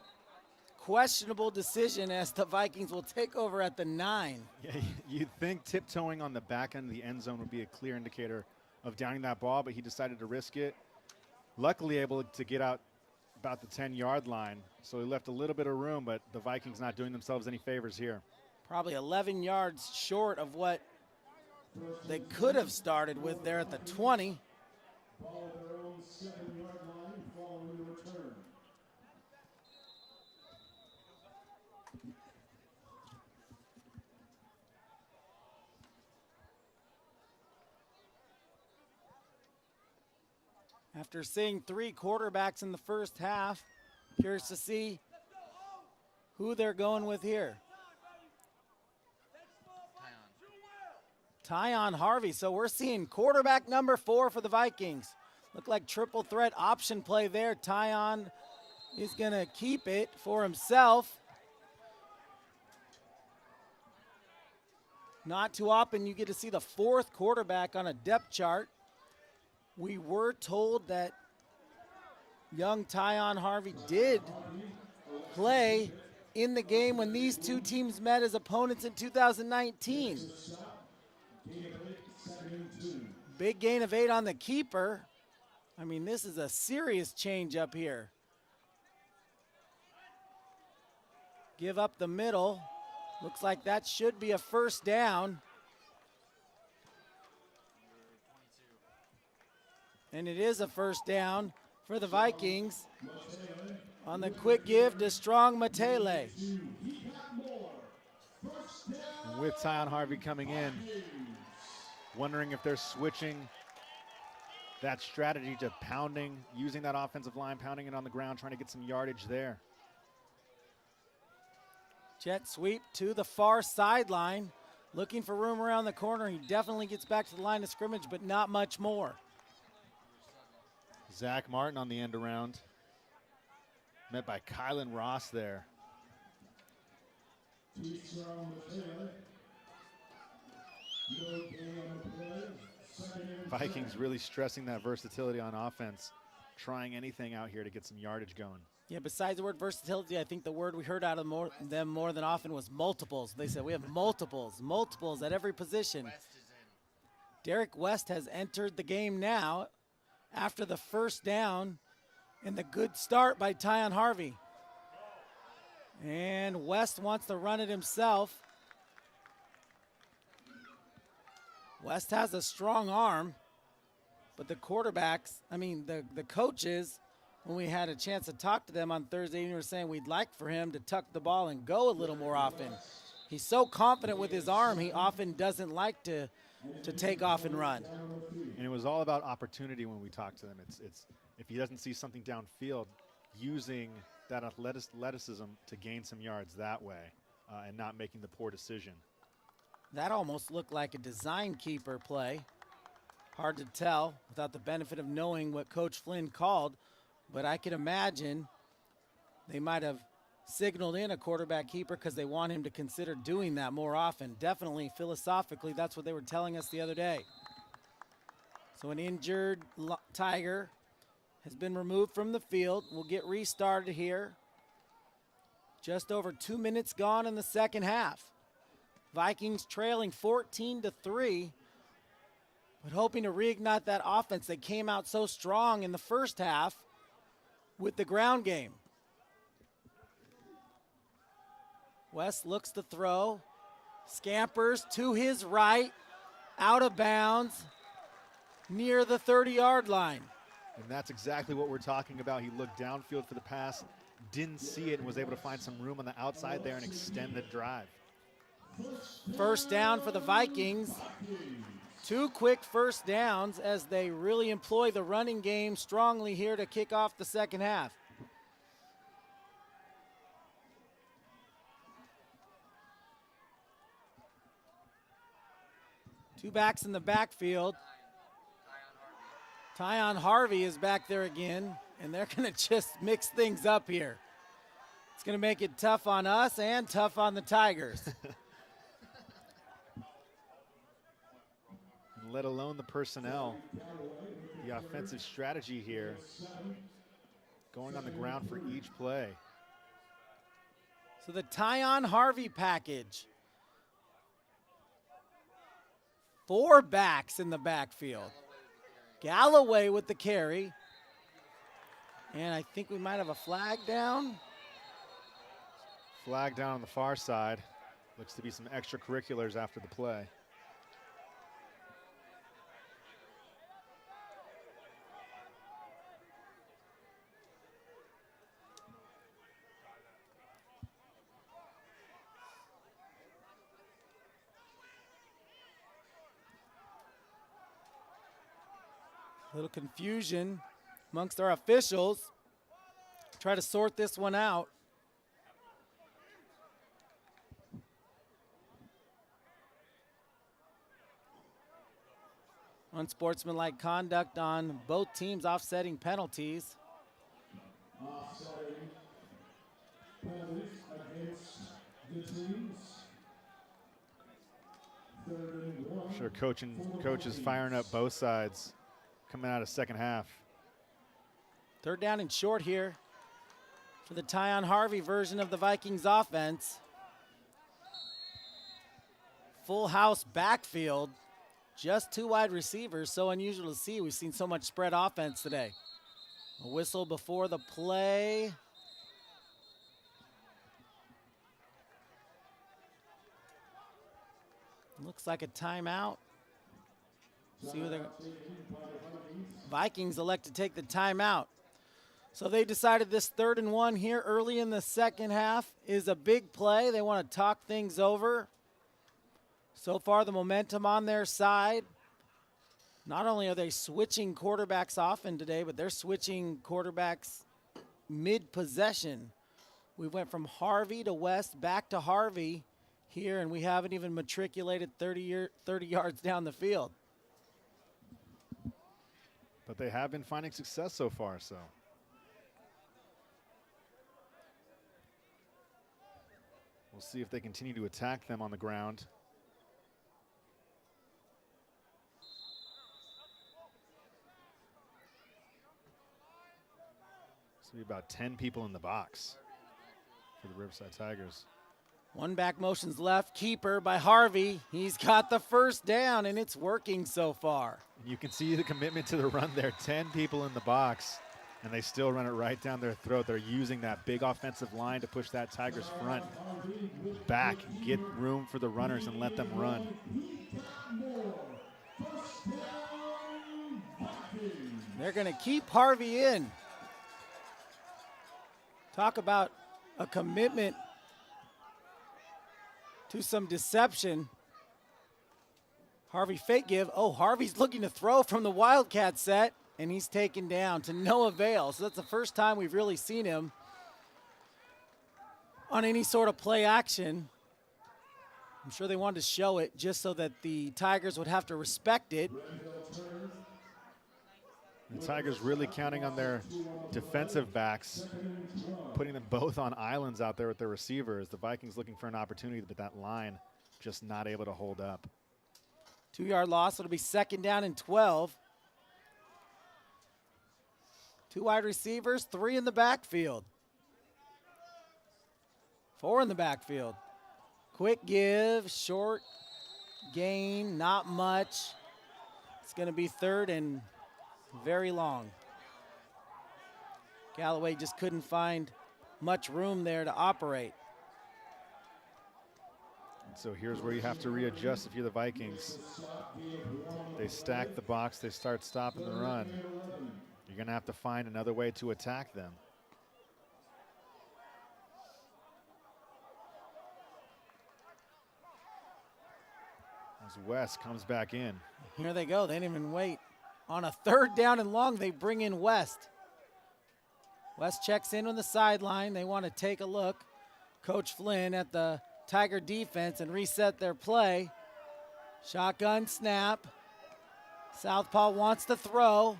Questionable decision as the Vikings will take over at the 9. Yeah, you'd think tiptoeing on the back end of the end zone would be a clear indicator of downing that ball, but he decided to risk it. Luckily able to get out about the 10-yard line, so he left a little bit of room, but the Vikings not doing themselves any favors here. Probably 11 yards short of what they could have started with there at the 20. Ball at their own 7-yard line following the return. After seeing 3 quarterbacks in the first half, curious to see who they're going with here. Tyon Harvey. So we're seeing quarterback number 4 for the Vikings. Look like triple threat option play there. Tyon is going to keep it for himself. Not too often you get to see the 4th quarterback on a depth chart. We were told that young Tyon Harvey did play in the game when these two teams met as opponents in 2019. Big gain of 8 on the keeper. I mean, this is a serious change up here. Give up the middle. Looks like that should be a first down. And it is a first down for the Vikings on the quick give to Strong Matele. And with Tyon Harvey coming in, wondering if they're switching that strategy to pounding, using that offensive line, pounding it on the ground, trying to get some yardage there. Jet sweep to the far sideline, looking for room around the corner. He definitely gets back to the line of scrimmage, but not much more. Zach Martin on the end around. Met by Kylan Ross there. Vikings really stressing that versatility on offense, trying anything out here to get some yardage going. Yeah, besides the word versatility, I think the word we heard out of them more than often was multiples. They said we have multiples at every position. Derek West has entered the game now after the first down and the good start by Tyon Harvey. And West wants to run it himself. West has a strong arm, but the quarterbacks, the coaches when we had a chance to talk to them on Thursday, we were saying we'd like for him to tuck the ball and go a little more often. He's so confident with his arm, he often doesn't like to take off and run. And it was all about opportunity when we talked to them. It's if he doesn't see something downfield, using that athleticism to gain some yards that way and not making the poor decision. That almost looked like a design keeper play. Hard to tell without the benefit of knowing what Coach Flynn called, but I can imagine they might have signaled in a quarterback keeper because they want him to consider doing that more often. Definitely, philosophically, that's what they were telling us the other day. So an injured Tiger has been removed from the field. We'll get restarted here. Just over 2 minutes gone in the second half. Vikings trailing 14-3, but hoping to reignite that offense. They came out so strong in the first half with the ground game. West looks to throw, scampers to his right, out of bounds, near the 30-yard line. And that's exactly what we're talking about. He looked downfield for the pass, didn't see it, and was able to find some room on the outside there and extend the drive. First down for the Vikings. 2 quick first downs as they really employ the running game strongly here to kick off the second half. Two backs in the backfield. Tyon Harvey is back there again, and they're going to just mix things up here. It's going to make it tough on us and tough on the Tigers. Let alone the personnel. The offensive strategy here, going on the ground for each play. So the Tyon Harvey package. 4 backs in the backfield. Galloway with the carry. And I think we might have a flag down. Flag down on the far side. Looks to be some extracurriculars after the play. A little confusion amongst our officials. Try to sort this one out. Unsportsmanlike conduct on both teams, offsetting penalties. Offsetting penalties against the teams. 3rd and 1. I'm sure coach is firing up both sides coming out of second half. 3rd down and short here for the Tyon Harvey version of the Vikings offense. Full house backfield, just 2 wide receivers, so unusual to see. We've seen so much spread offense today. A whistle before the play. Looks like a timeout. See who they're. Vikings elect to take the timeout. So they decided this 3rd and 1 here early in the second half is a big play. They want to talk things over. So far, the momentum on their side. Not only are they switching quarterbacks often today, but they're switching quarterbacks mid-possession. We went from Harvey to West, back to Harvey here, and we haven't even matriculated 30 yards down the field. But they have been finding success so far, so. We'll see if they continue to attack them on the ground. So be about 10 people in the box for the Riverside Tigers. 1 back motion's left. Keeper by Harvey. He's got the first down, and it's working so far. You can see the commitment to the run there. 10 people in the box, and they still run it right down their throat. They're using that big offensive line to push that Tigers front back, get room for the runners, and let them run. They're going to keep Harvey in. Talk about a commitment to some deception. Harvey fake give. Oh, Harvey's looking to throw from the Wildcat set, and he's taken down to no avail. So that's the first time we've really seen him on any sort of play action. I'm sure they wanted to show it just so that the Tigers would have to respect it. The Tigers really counting on their defensive backs, putting them both on islands out there with their receivers. The Vikings looking for an opportunity, but that line just not able to hold up. 2-yard loss. It'll be 2nd down and 12. 2 wide receivers, 3 in the backfield. 4 in the backfield. Quick give, short gain, not much. It's going to be 3rd and very long. Galloway just couldn't find much room there to operate. So here's where you have to readjust if you're the Vikings. They stack the box, they start stopping the run. You're going to have to find another way to attack them. As West comes back in. Here they go. They didn't even wait. On a 3rd down and long, they bring in West. West checks in on the sideline. They want to take a look, Coach Flynn, at the Tiger defense and reset their play. Shotgun snap. Southpaw wants to throw,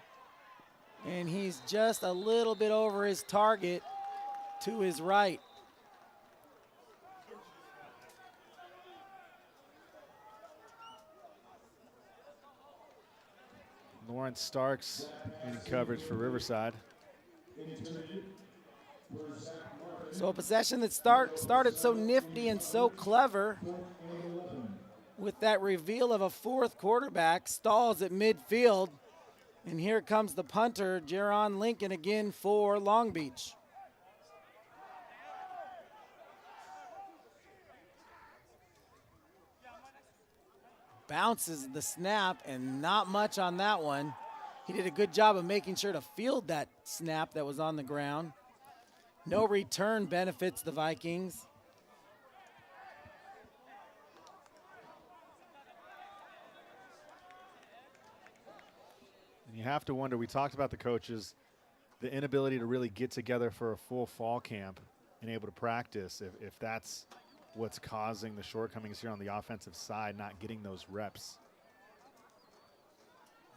and he's just a little bit over his target to his right. Lawrence Starks in coverage for Riverside. So a possession that started so nifty and so clever with that reveal of a 4th quarterback, stalls at midfield. And here comes the punter, Jaron Lincoln, again for Long Beach. Bounces the snap, and not much on that one. He did a good job of making sure to field that snap that was on the ground. No return benefits the Vikings. And you have to wonder, we talked about the coaches, the inability to really get together for a full fall camp and able to practice, if that's what's causing the shortcomings here on the offensive side, not getting those reps.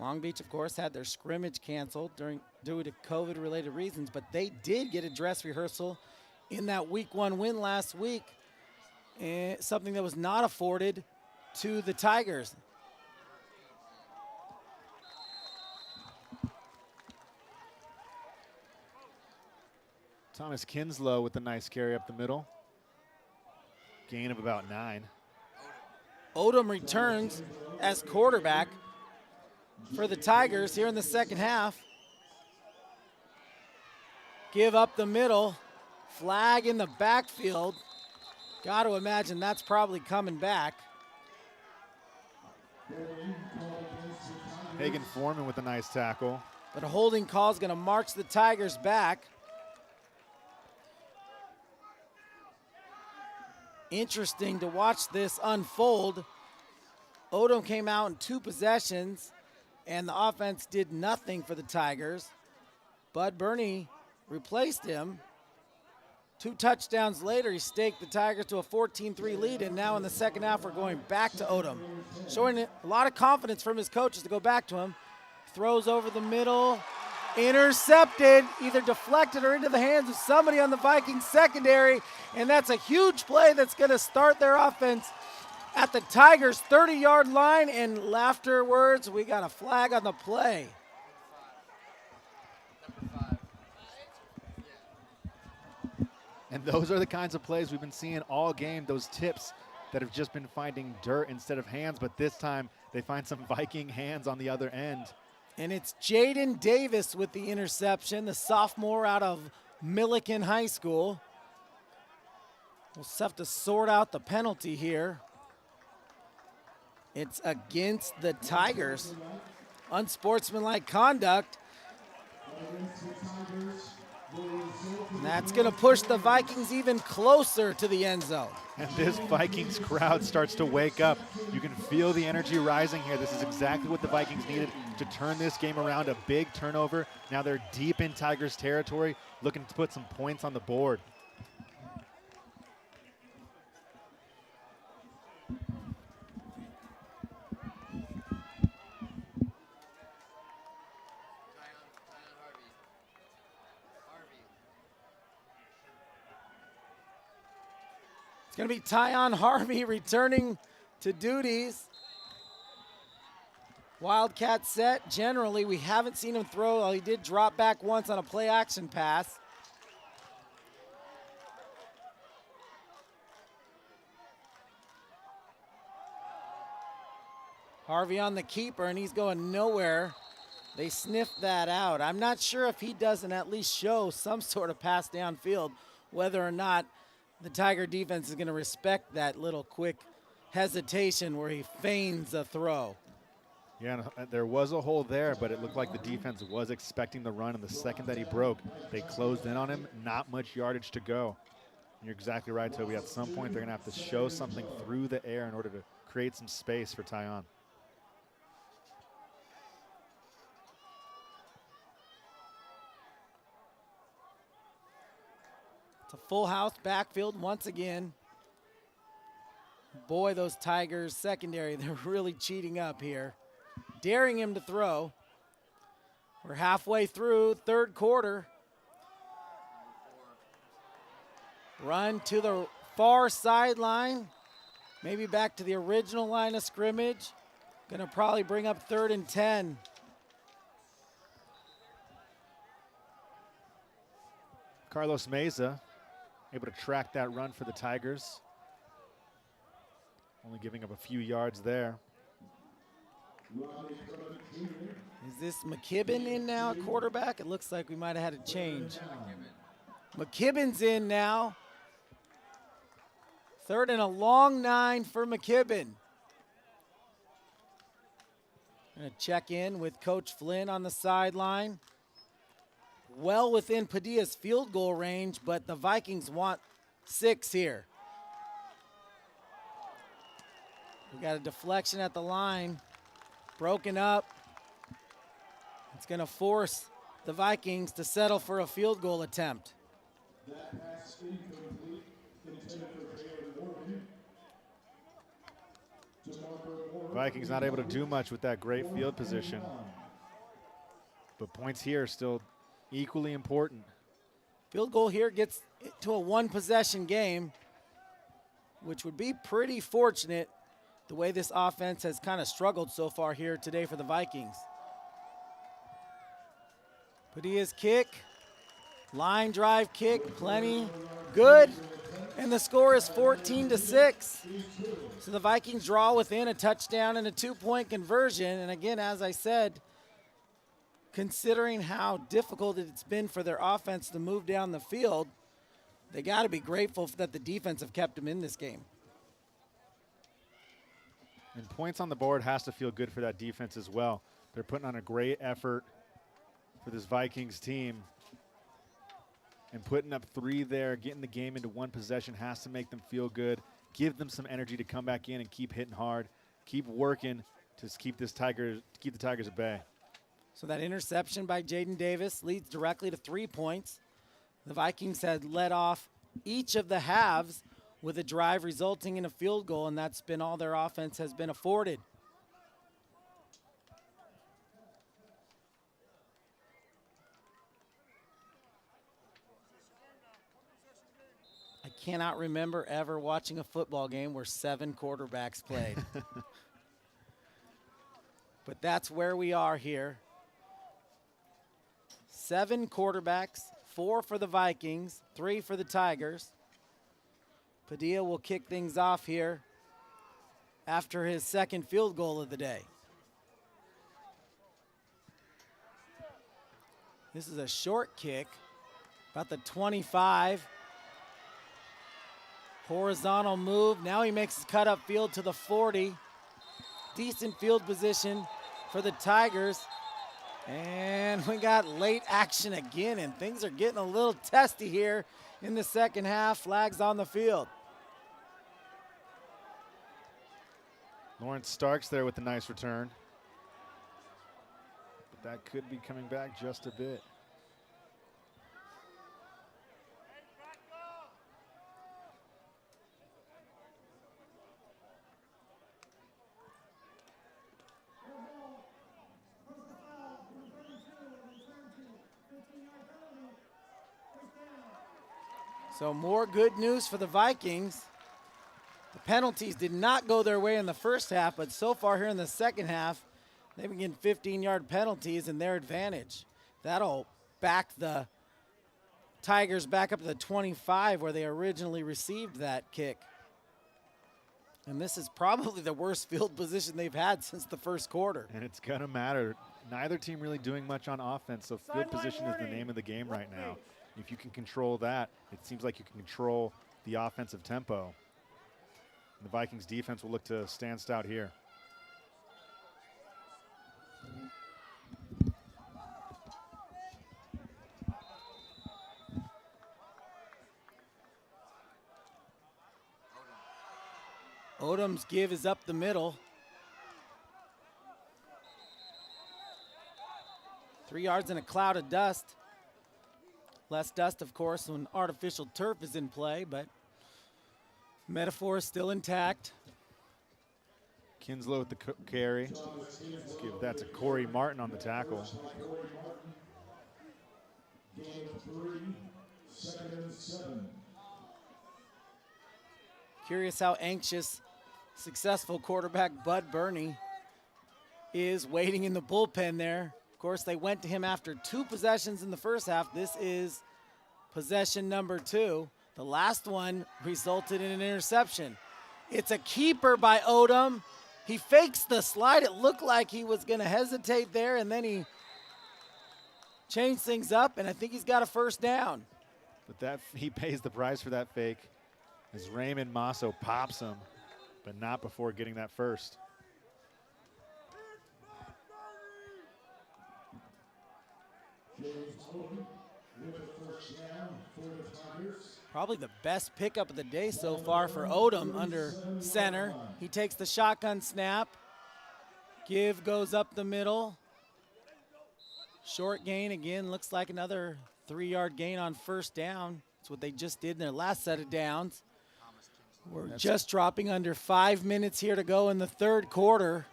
Long Beach, of course, had their scrimmage canceled due to COVID-related reasons, but they did get a dress rehearsal in that Week 1 win last week, something that was not afforded to the Tigers. Thomas Kinslow with a nice carry up the middle. Gain of about 9. Odom returns as quarterback for the Tigers here in the second half. Give up the middle. Flag in the backfield. Got to imagine that's probably coming back. Hagan Foreman with a nice tackle. But a holding call is going to march the Tigers back. Interesting to watch this unfold. Odom came out in 2 possessions, and the offense did nothing for the Tigers. Bud Burney replaced him. 2 touchdowns later, he staked the Tigers to a 14-3 lead, and now in the second half, we're going back to Odom. Showing a lot of confidence from his coaches to go back to him. Throws over the middle. Intercepted, either deflected or into the hands of somebody on the Vikings secondary, and that's a huge play that's going to start their offense at the Tigers' 30-yard line, and afterwards, we got a flag on the play. And those are the kinds of plays we've been seeing all game, those tips that have just been finding dirt instead of hands, but this time they find some Viking hands on the other end. And it's Jaden Davis with the interception, the sophomore out of Milliken High School. We'll just have to sort out the penalty here. It's against the Tigers. Unsportsmanlike conduct. And that's going to push the Vikings even closer to the end zone. And this Vikings crowd starts to wake up. You can feel the energy rising here. This is exactly what the Vikings needed to turn this game around. A big turnover. Now they're deep in Tigers territory, looking to put some points on the board. It's going to be Tyon Harvey returning to duties. Wildcat set. Generally, we haven't seen him throw. Well, he did drop back once on a play action pass. Harvey on the keeper, and he's going nowhere. They sniffed that out. I'm not sure if he doesn't at least show some sort of pass downfield, whether or not the Tiger defense is going to respect that little quick hesitation where he feigns a throw. Yeah, and there was a hole there, but it looked like the defense was expecting the run, and the second that he broke, they closed in on him. Not much yardage to go. And you're exactly right, Toby. At some point, they're going to have to show something through the air in order to create some space for Tyon. It's a full house backfield once again. Boy, those Tigers secondary, they're really cheating up here. Daring him to throw. We're halfway through third quarter. Run to the far sideline. Maybe back to the original line of scrimmage. Gonna probably bring up 3rd and 10. Carlos Meza able to track that run for the Tigers. Only giving up a few yards there. Is this McKibben in now at quarterback? It looks like we might have had a change. McKibben's in now. 3rd and a long 9 for McKibben. Gonna check in with Coach Flynn on the sideline. Well within Padilla's field goal range, but the Vikings want 6 here. We got a deflection at the line. Broken up. It's going to force the Vikings to settle for a field goal attempt. That pass incomplete, intended for Jalen Morgan. Vikings not able to do much with that great field position. But points here are still equally important. Field goal here gets to a 1-possession game, which would be pretty fortunate the way this offense has kind of struggled so far here today for the Vikings. Padilla's kick, line drive kick, plenty good, and the score is 14-6. So the Vikings draw within a touchdown and a 2-point conversion. And again, as I said, considering how difficult it's been for their offense to move down the field, they got to be grateful that the defense have kept them in this game. And points on the board has to feel good for that defense as well. They're putting on a great effort for this Vikings team. And putting up 3 there, getting the game into 1 possession has to make them feel good, give them some energy to come back in and keep hitting hard, keep working to keep the Tigers at bay. So that interception by Jaden Davis leads directly to 3 points. The Vikings had led off each of the halves with a drive resulting in a field goal, and that's been all their offense has been afforded. I cannot remember ever watching a football game where 7 quarterbacks played. But that's where we are here. 7 quarterbacks, 4 for the Vikings, 3 for the Tigers. Padilla will kick things off here after his 2nd field goal of the day. This is a short kick, about the 25. Horizontal move. Now he makes his cut up field to the 40. Decent field position for the Tigers. And we got late action again, and things are getting a little testy here in the second half. Flags on the field. Lawrence Starks there with a nice return. But that could be coming back just a bit. So more good news for the Vikings. The penalties did not go their way in the first half, but so far here in the second half, they've been getting 15-yard penalties in their advantage. That'll back the Tigers back up to the 25 where they originally received that kick. And this is probably the worst field position they've had since the first quarter. And it's going to matter. Neither team really doing much on offense, so field position is the name of the game right now. If you can control that, it seems like you can control the offensive tempo. The Vikings defense will look to stand stout here. Odom's give is up the middle. 3 yards in a cloud of dust. Less dust, of course, when artificial turf is in play, but metaphor is still intact. Kinslow with the carry. Let's give that to Corey Martin on the tackle. Gain of 3, 2nd and 7. Curious how anxious successful quarterback Bud Burney is waiting in the bullpen there. Of course, they went to him after 2 possessions in the first half. This is possession number 2. The last one resulted in an interception. It's a keeper by Odom. He fakes the slide. It looked like he was going to hesitate there, and then he changed things up, and I think he's got a first down. But that he pays the price for that fake as Raymond Masso pops him, but not before getting that first. James Odom with a first down for the Tigers. Probably the best pickup of the day so far for Odom under center. He takes the shotgun snap. Give goes up the middle. Short gain again. Looks like another 3-yard gain on first down. That's what they just did in their last set of downs. We're just dropping under 5 minutes here to go in the third quarter.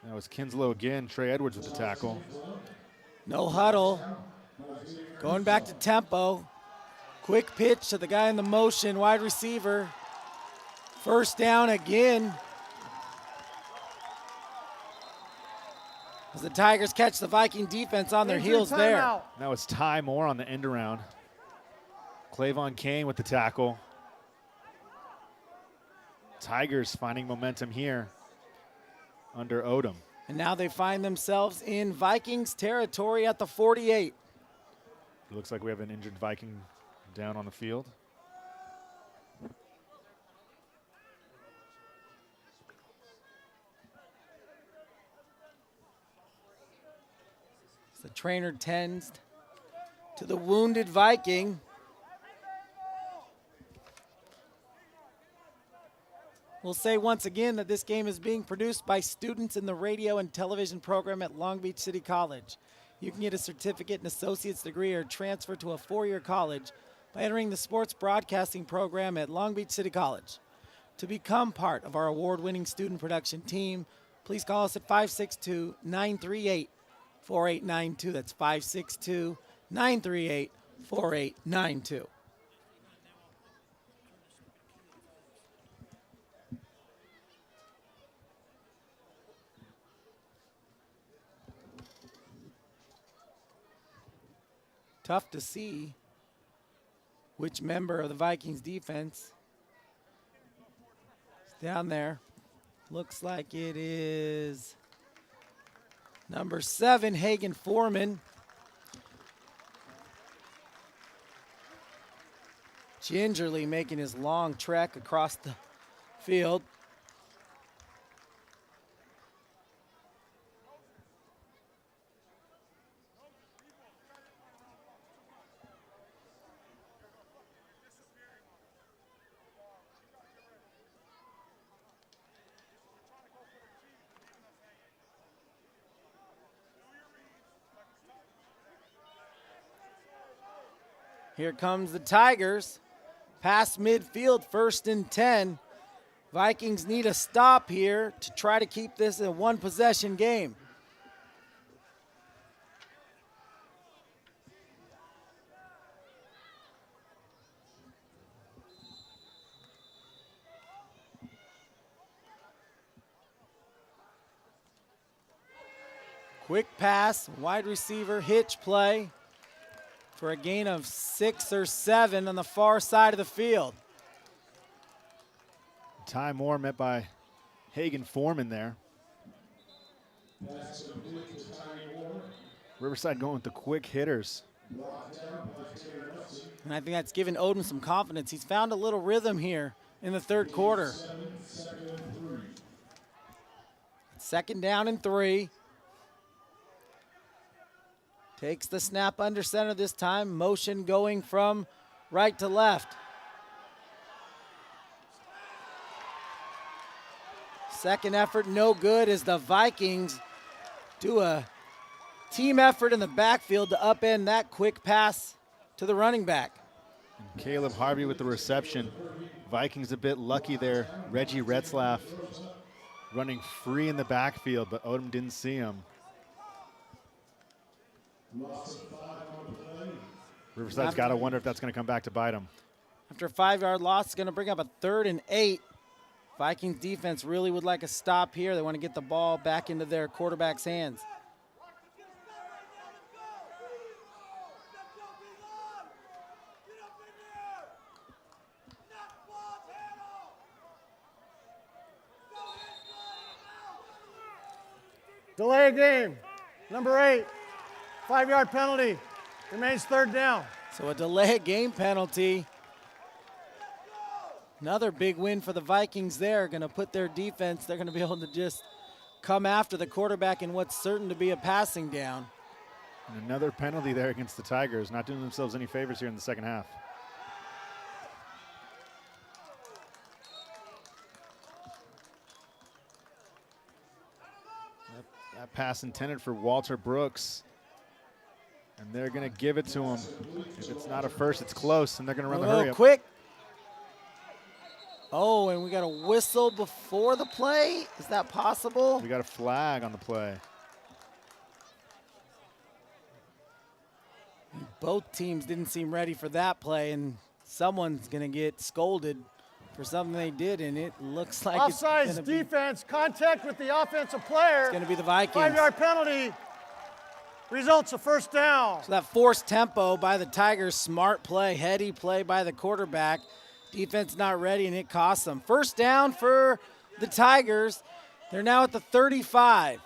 That was Kinslow again. Trey Edwards with the tackle. No huddle. Going back to tempo. Quick pitch to the guy in the motion, wide receiver. First down again. As the Tigers catch the Viking defense on their heels there. That was Ty Moore on the end around. Clavon Kane with the tackle. Tigers finding momentum here under Odom. And now they find themselves in Vikings territory at the 48. It looks like we have an injured Viking down on the field. The trainer tends to the wounded Viking. We'll say once again that this game is being produced by students in the radio and television program at Long Beach City College. You can get a certificate, an associate's degree, or transfer to a 4-year college by entering the sports broadcasting program at Long Beach City College. To become part of our award-winning student production team, please call us at 562-938-4892. That's 562-938-4892. Tough to see which member of the Vikings defense is down there. Looks like it is number 7, Hagen Foreman. Gingerly making his long trek across the field. Here comes the Tigers. Past midfield, 1st and 10. Vikings need a stop here to try to keep this a one-possession game. Quick pass, wide receiver, hitch play for a gain of 6 or 7 on the far side of the field. Ty Moore met by Hagen Foreman there. Riverside going with the quick hitters. And I think that's given Odom some confidence. He's found a little rhythm here in the 3rd quarter. 2nd down and 3. Takes the snap under center this time. Motion going from right to left. Second effort, no good, as the Vikings do a team effort in the backfield to upend that quick pass to the running back. Caleb Harvey with the reception. Vikings a bit lucky there. Reggie Retzlaff running free in the backfield, but Odom didn't see him. Riverside's got to wonder if that's going to come back to bite him. After a 5-yard loss, it's going to bring up a 3rd and 8. Vikings defense really would like a stop here. They want to get the ball back into their quarterback's hands. Delay game. Number 8. 5-yard penalty. Remains 3rd down. So a delay game penalty. Another big win for the Vikings there. Going to put their defense, they're going to be able to just come after the quarterback in what's certain to be a passing down. And another penalty there against the Tigers, not doing themselves any favors here in the 2nd half. That pass intended for Walter Brooks. And they're going to give it to him. If it's not a first, it's close, and they're going to run the hurry up. Quick. Oh, and we got a whistle before the play. Is that possible? We got a flag on the play. Both teams didn't seem ready for that play, and someone's going to get scolded for something they did, and it looks like Offsides defense, contact with the offensive player. It's going to be the Vikings. 5-yard penalty. Results a 1st down. So that forced tempo by the Tigers, smart play, heady play by the quarterback. Defense not ready, and it costs them. 1st down for the Tigers. They're now at the 35.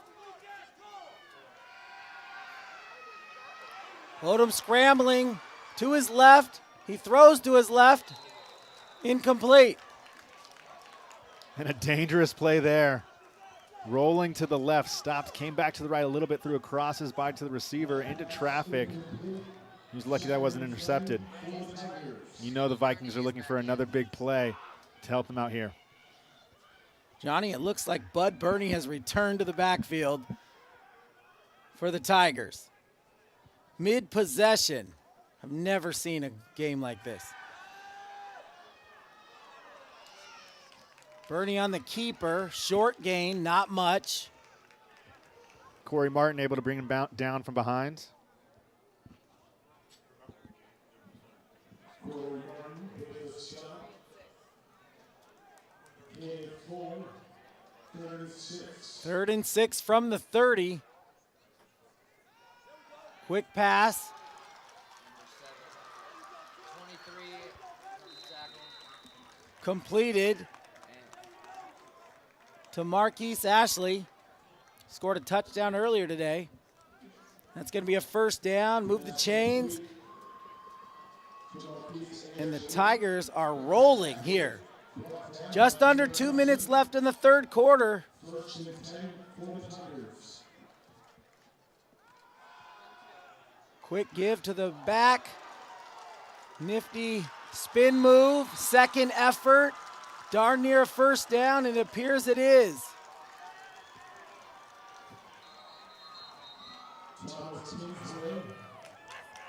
Odom scrambling to his left. He throws to his left. Incomplete. And a dangerous play there. Rolling to the left, stopped, came back to the right a little bit, threw a crosses by to the receiver into traffic. He was lucky that wasn't intercepted. You know the Vikings are looking for another big play to help them out here. Johnny, it looks like Bud Burney has returned to the backfield for the Tigers. Mid-possession. I've never seen a game like this. Burney on the keeper, short gain, not much. Corey Martin able to bring him down from behind. Third and 6 from the 30. Quick pass. 23 Completed to Marquise Ashley. Scored a touchdown earlier today. That's going to be a 1st down. Move the chains. And the Tigers are rolling here. Just under 2 minutes left in the 3rd quarter. Quick give to the back. Nifty spin move. 2nd effort. Darn near a 1st down, and it appears it is.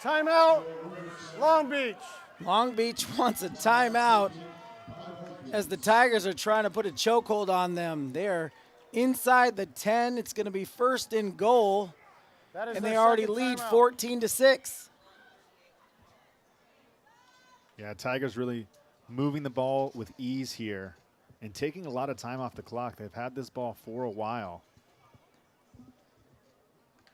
Timeout, Long Beach. Long Beach wants a timeout as the Tigers are trying to put a chokehold on them. They're inside the 10. It's going to be first and goal, That is and their they already second lead timeout. 14-6. Yeah, Tigers really moving the ball with ease here and taking a lot of time off the clock. They've had this ball for a while.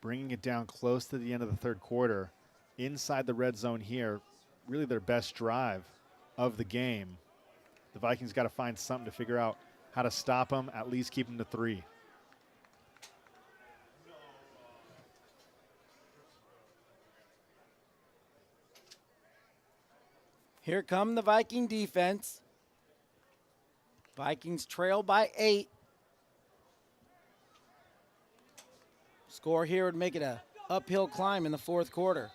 Bringing it down close to the end of the third quarter. Inside the red zone here, really their best drive of the game. The Vikings got to find something to figure out how to stop them, at least keep them to 3. Here come the Viking defense. Vikings trail by 8. Score here would make it a uphill climb in the fourth quarter.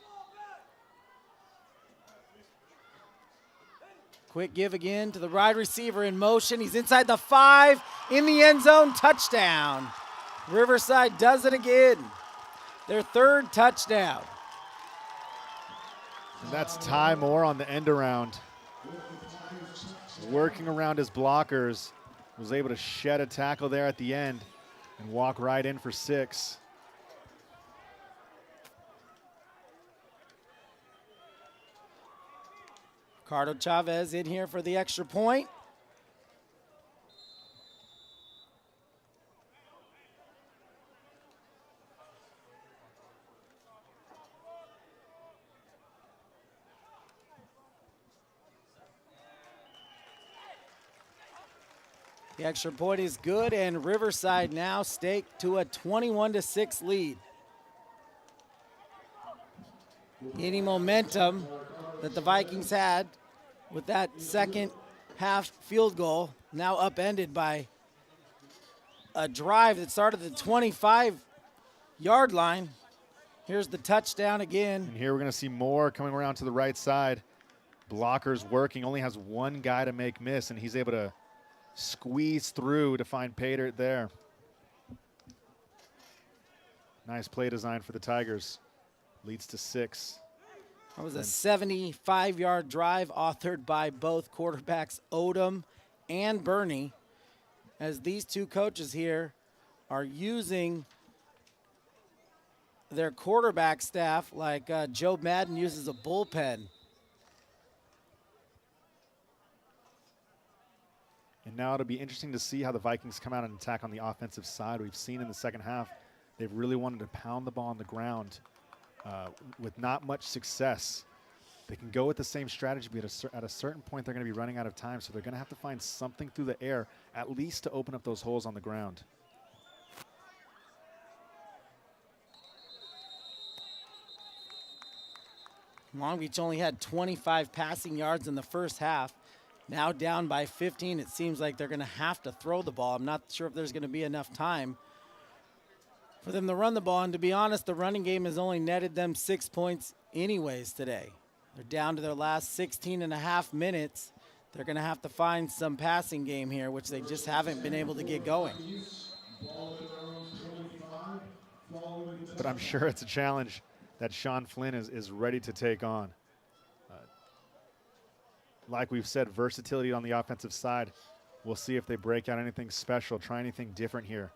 Quick give again to the wide receiver in motion. He's inside the 5, in the end zone, touchdown. Riverside does it again. Their third touchdown. And that's Ty Moore on the end around. Working around his blockers. Was able to shed a tackle there at the end and walk right in for 6. Ricardo Chavez in here for the extra point. The extra point is good, and Riverside now staked to a 21-6 lead. Any momentum that the Vikings had with that second half field goal, now upended by a drive that started at the 25-yard line. Here's the touchdown again. And here we're going to see Moore coming around to the right side. Blockers working, only has one guy to make miss, and he's able to squeeze through to find Pater there. Nice play design for the Tigers. Leads to 6. That was a 75-yard drive authored by both quarterbacks Odom and Bernie, as these two coaches here are using their quarterback staff like Joe Madden uses a bullpen. And now it'll be interesting to see how the Vikings come out and attack on the offensive side. We've seen in the second half, they've really wanted to pound the ball on the ground with not much success. They can go with the same strategy, but at a certain point, they're going to be running out of time, so they're going to have to find something through the air, at least to open up those holes on the ground. Long Beach only had 25 passing yards in the first half. Now down by 15, it seems like they're going to have to throw the ball. I'm not sure if there's going to be enough time for them to run the ball. And to be honest, the running game has only netted them 6 points anyways today. They're down to their last 16 and a half minutes. They're going to have to find some passing game here, which they just haven't been able to get going. But I'm sure it's a challenge that Sean Flynn is ready to take on. Like we've said, versatility on the offensive side. We'll see if they break out anything special, try anything different here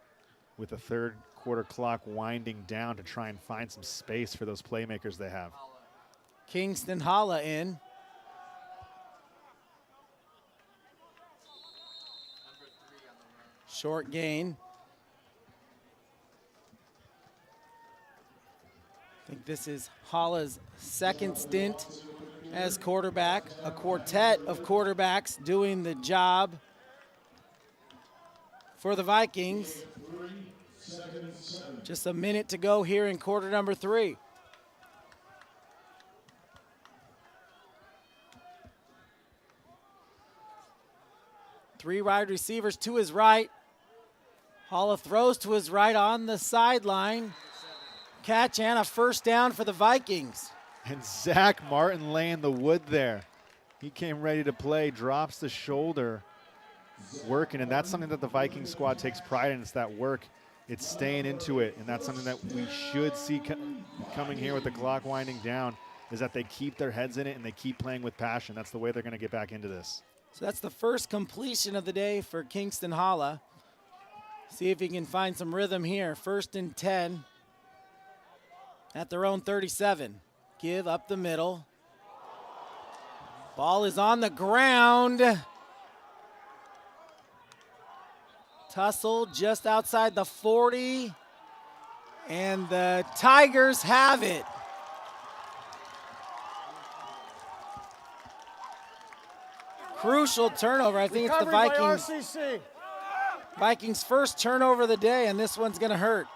with the third quarter clock winding down to try and find some space for those playmakers they have. Kingston Holla in. Short gain. I think this is Holla's second stint as quarterback. A quartet of quarterbacks doing the job for the Vikings. Just a minute to go here in quarter number 3. Three wide receivers to his right. Holla throws to his right on the sideline. Catch and a first down for the Vikings. And Zach Martin laying the wood there. He came ready to play, drops the shoulder, working, and that's something that the Viking squad takes pride in. It's that work. It's staying into it, and that's something that we should see coming here with the clock winding down. is that they keep their heads in it and they keep playing with passion. That's the way they're going to get back into this. So that's the first completion of the day for Kingston Holla. See if he can find some rhythm here. 1st and 10 at their own 37. Give up the middle. Ball is on the ground. Tussle just outside the 40. And the Tigers have it. Crucial turnover. I think it's the Recovery by Vikings. RCC. Vikings' first turnover of the day, and this one's going to hurt.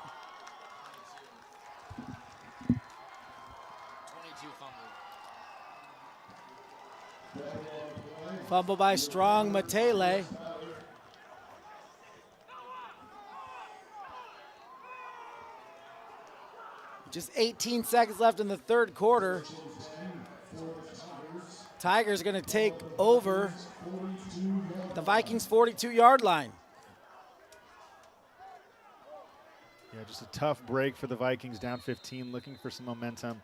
22 fumbled. Fumble by Strong Matele. Just 18 seconds left in the third quarter. Tigers going to take over the Vikings' 42-yard line. Yeah, just a tough break for the Vikings, down 15, looking for some momentum.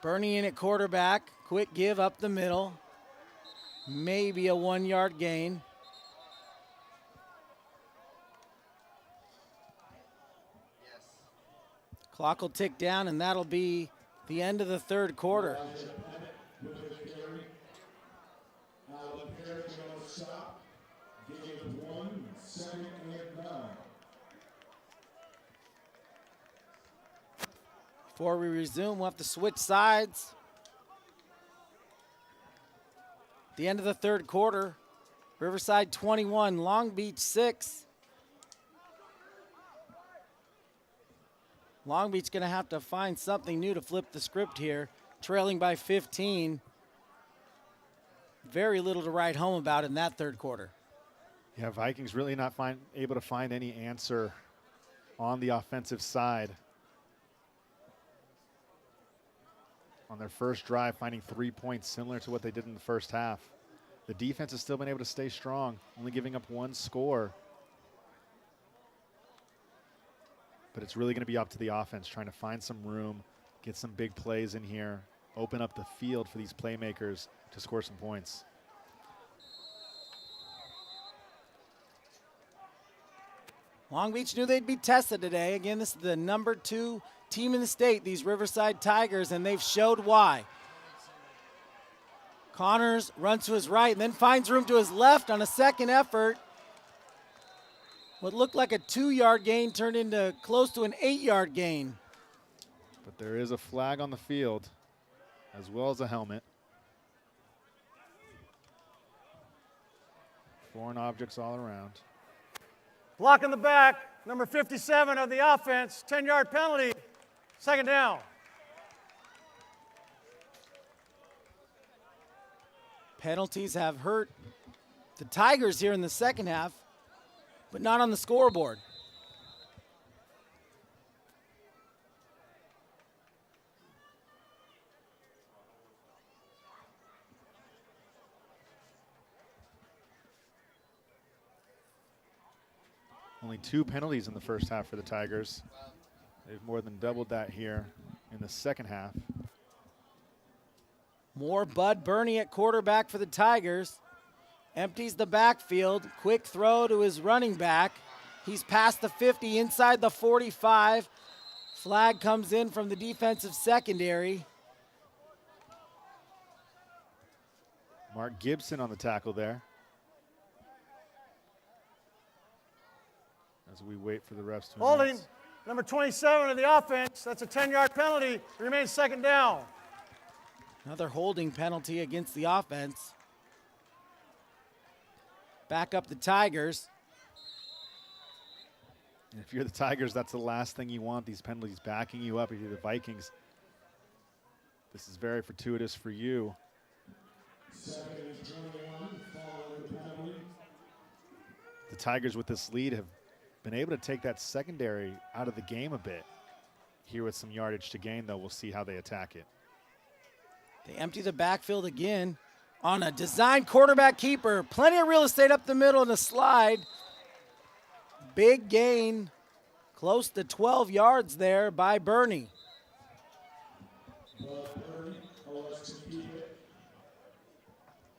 Bernie in at quarterback. Quick give up the middle. Maybe a 1-yard gain. Clock will tick down, and that'll be the end of the third quarter. Before we resume, we'll have to switch sides. The end of the third quarter, Riverside 21, Long Beach 6. Long Beach going to have to find something new to flip the script here, trailing by 15. Very little to write home about in that third quarter. Yeah, Vikings really not able to find any answer on the offensive side. On their first drive, finding 3 points similar to what they did in the first half. The defense has still been able to stay strong, only giving up 1 score. But it's really going to be up to the offense, trying to find some room, get some big plays in here, open up the field for these playmakers to score some points. Long Beach knew they'd be tested today. Again, this is the number 2 team in the state, these Riverside Tigers, and they've showed why. Connors runs to his right and then finds room to his left on a second effort. What looked like a 2-yard gain turned into close to an 8-yard gain. But there is a flag on the field, as well as a helmet. Foreign objects all around. Block in the back, number 57 of the offense, 10-yard penalty, 2nd down. Penalties have hurt the Tigers here in the second half, but not on the scoreboard. Only 2 penalties in the first half for the Tigers. They've more than doubled that here in the second half. More Bud Burney at quarterback for the Tigers. Empties the backfield. Quick throw to his running back. He's past the 50, inside the 45. Flag comes in from the defensive secondary. Mark Gibson on the tackle there. As we wait for the refs to Holding, announce. number 27 of the offense, that's a 10-yard penalty, remains 2nd down. Another holding penalty against the offense. Back up the Tigers. And if you're the Tigers, that's the last thing you want, these penalties backing you up. If you're the Vikings, this is very fortuitous for you. 2nd and 21, following the penalty. The Tigers with this lead have been able to take that secondary out of the game a bit. Here with some yardage to gain, though, we'll see how they attack it. They empty the backfield again on a design quarterback keeper. Plenty of real estate up the middle and a slide. Big gain. Close to 12 yards there by Bernie.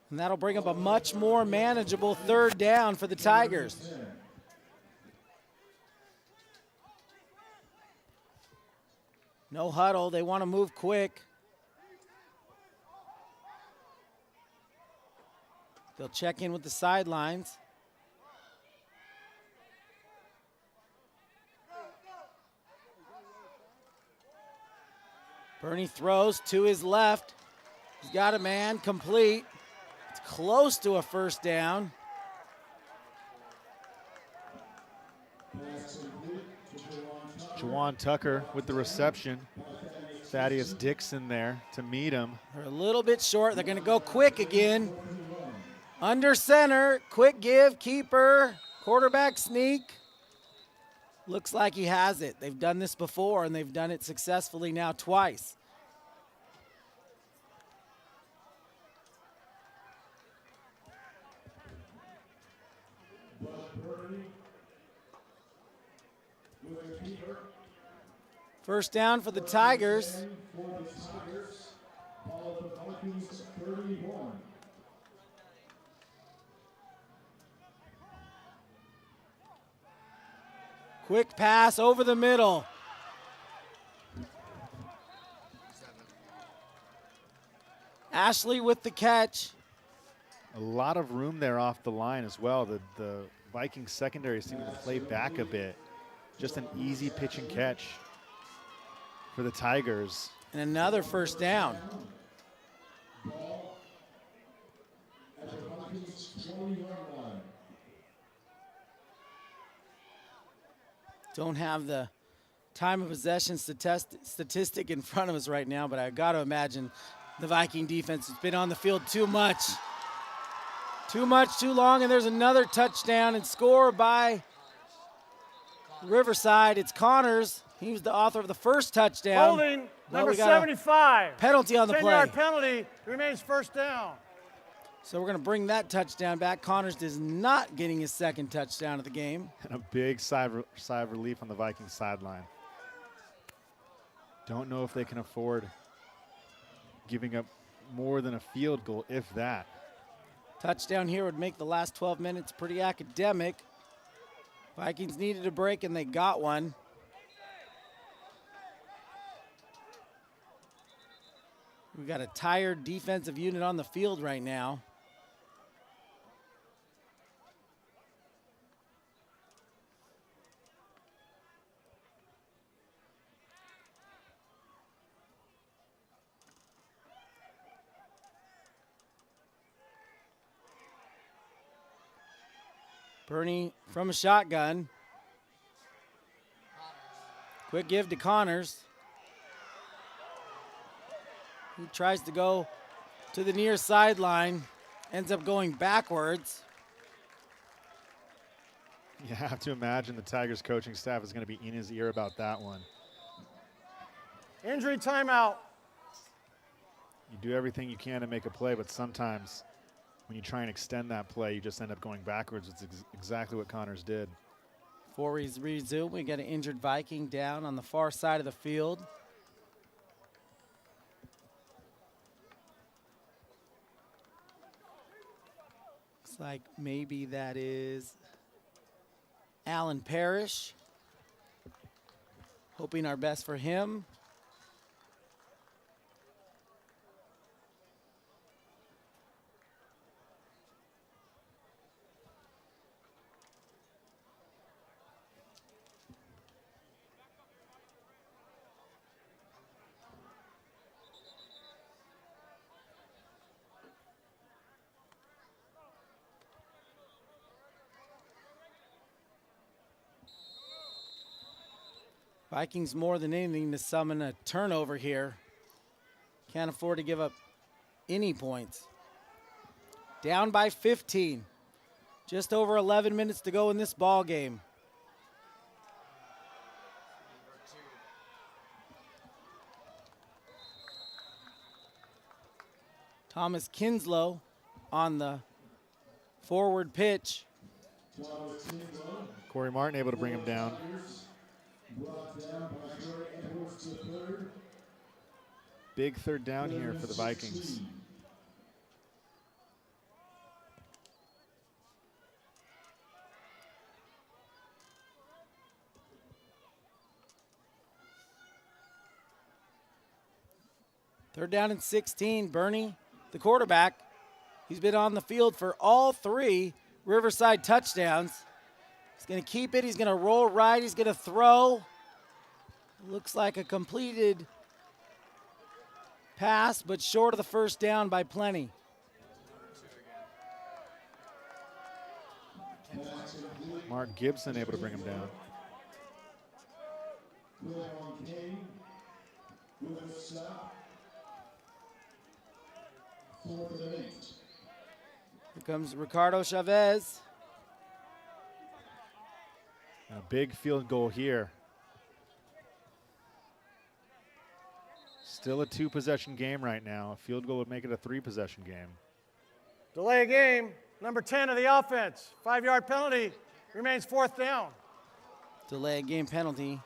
And that'll bring up a much more manageable third down for the Tigers. No huddle, they want to move quick. They'll check in with the sidelines. Bernie throws to his left. He's got a man, complete. It's close to a first down. Juwan Tucker with the reception. Thaddeus Dixon there to meet him. They're a little bit short. They're going to go quick again. Under center, quick give, keeper, quarterback sneak. Looks like he has it. They've done this before, and they've done it successfully now twice. First down for the Tigers. Quick pass over the middle. Ashley with the catch. A lot of room there off the line as well. The Vikings secondary seeming to play back a bit. Just an easy pitch and catch for the Tigers. And another first down. Don't have the time of possession statistic in front of us right now, but I got to imagine the Viking defense has been on the field too much. Too much, too long, and there's another touchdown and score by Riverside. It's Connors. He was the author of the first touchdown. Holding, But number we got a 75. penalty on the play. 10-yard penalty, remains first down. So we're going to bring that touchdown back. Connors is not getting his second touchdown of the game. And a big sigh of relief on the Vikings sideline. Don't know if they can afford giving up more than a field goal, if that. Touchdown here would make the last 12 minutes pretty academic. Vikings needed a break, and they got one. We've got a tired defensive unit on the field right now. Bernie from a shotgun. Quick give to Connors. He tries to go to the near sideline, ends up going backwards. You have to imagine the Tigers coaching staff is going to be in his ear about that one. Injury timeout. You do everything you can to make a play, but sometimes when you try and extend that play, you just end up going backwards. It's exactly what Connors did. Before we resume, we got an injured Viking down on the far side of the field. Looks like maybe that is Alan Parrish. Hoping our best for him. Vikings more than anything to summon a turnover here. Can't afford to give up any points. Down by 15. Just over 11 minutes to go in this ball game. Thomas Kinslow on the forward pitch. Corey Martin able to bring him down. Big third down here for the Vikings. Third down and 16. Bernie, the quarterback, he's been on the field for all 3 Riverside touchdowns. He's going to keep it. He's going to roll right. He's going to throw. Looks like a completed pass, but short of the first down by plenty. Mark Gibson able to bring him down. Wilhelm King with a stop. 4th and 8. Here comes Ricardo Chavez. And a big field goal here. Still a 2-possession game right now. A field goal would make it a 3-possession game. Delay game, number 10 of the offense. 5-yard penalty, remains 4th down. Delay game penalty.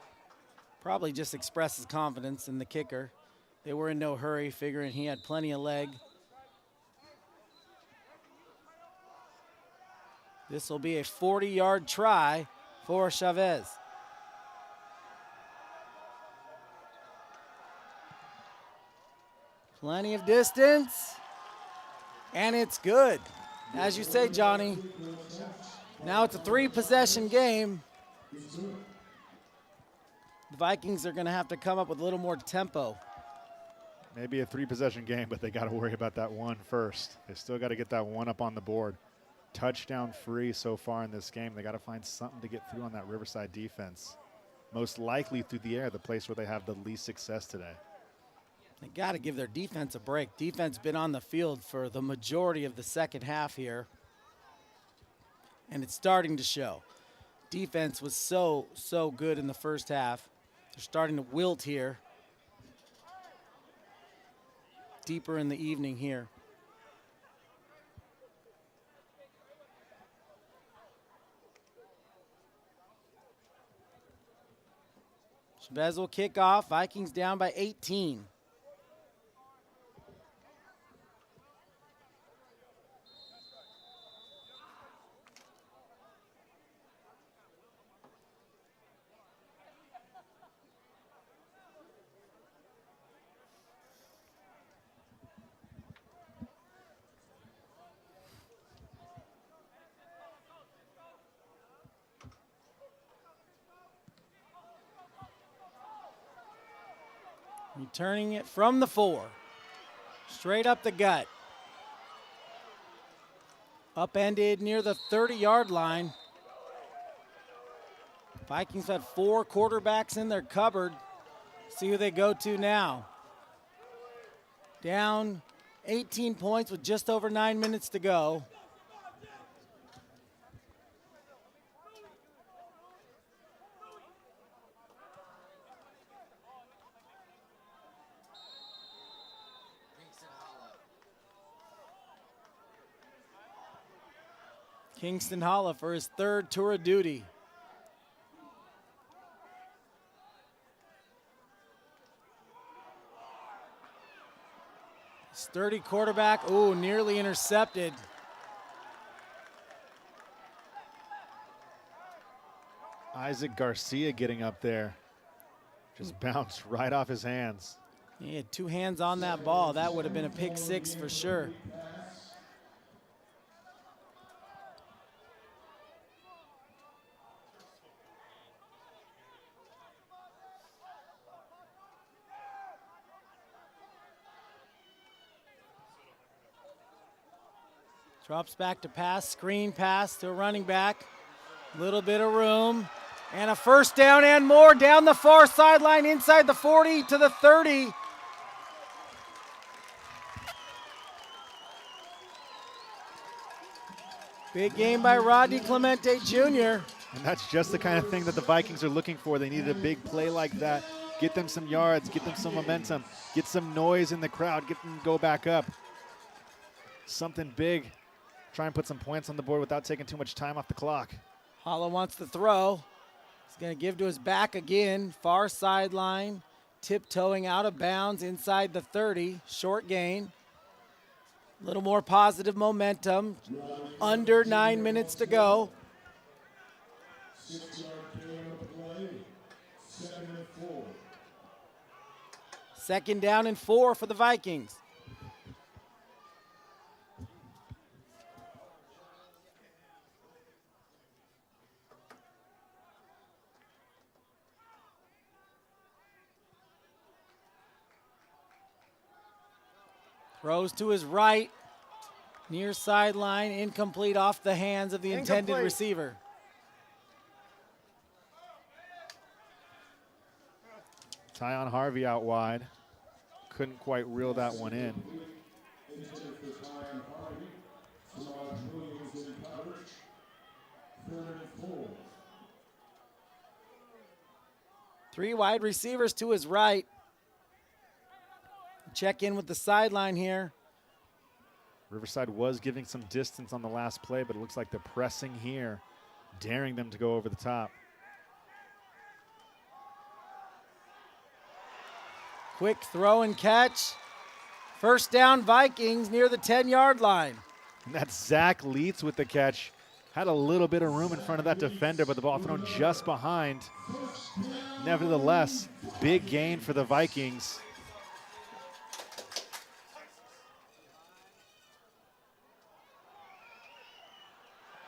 Probably just expresses confidence in the kicker. They were in no hurry, figuring he had plenty of leg. This will be a 40-yard try for Chavez. Plenty of distance, and it's good. As you say, Johnny, now it's a 3-possession game. The Vikings are going to have to come up with a little more tempo. Maybe a 3-possession game, but they got to worry about that one first. They still got to get that one up on the board. Touchdown free so far in this game. They got to find something to get through on that Riverside defense. Most likely through the air, the place where they have the least success today. They got to give their defense a break. Defense been on the field for the majority of the second half here, and it's starting to show. Defense was so good in the first half. They're starting to wilt here. Deeper in the evening here. Chavez will kick off. Vikings down by 18. Returning it from the 4. Straight up the gut. Upended near the 30-yard line. Vikings have 4 quarterbacks in their cupboard. See who they go to now. Down 18 points with just over 9 minutes to go. Kingston Holla for his 3rd tour of duty. Sturdy quarterback, ooh, nearly intercepted. Isaac Garcia getting up there. Just bounced right off his hands. He had 2 hands on that ball. That would have been a pick 6 for sure. Drops back to pass, screen pass to a running back. Little bit of room. And a first down and more down the far sideline, inside the 40 to the 30. Big game by Rodney Clemente Jr. And that's just the kind of thing that the Vikings are looking for. They needed a big play like that. Get them some yards, get them some momentum, get some noise in the crowd, get them to go back up. Something big. Try and put some points on the board without taking too much time off the clock. Holla wants to throw. He's going to give to his back again. Far sideline. tiptoeing out of bounds inside the 30. Short gain. A little more positive momentum. Under 9 minutes to go. 6-yard gain on play. 2nd and 4. Second down and 4 for the Vikings. Throws to his right, near sideline, incomplete off the hands of the intended Incomplete. receiver. Tyon Harvey out wide. Couldn't quite reel that one in. Intended for Tyon Harvey. Samaj Williams in coverage. 3rd and 4. 3 wide receivers to his right. Check in with the sideline here. Riverside was giving some distance on the last play, but it looks like they're pressing here, daring them to go over the top. Quick throw and catch. First down Vikings near the 10-yard line. And that's Zach Leitz with the catch. Had a little bit of room in front of that defender, but the ball thrown just behind. Nevertheless, big gain for the Vikings.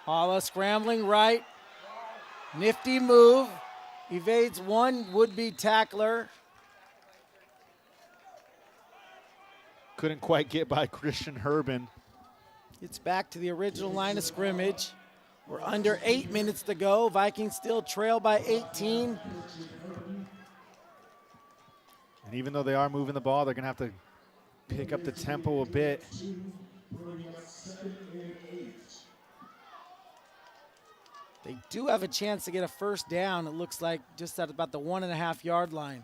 Hala scrambling right. Nifty move. Evades one would-be tackler. Couldn't quite get by Christian Herbin. It's back to the original line of scrimmage. We're under 8 minutes to go. Vikings still trail by 18. And even though they are moving the ball, they're going to have to pick up the tempo a bit. They do have a chance to get a first down. It looks like just at about the 1.5-yard line.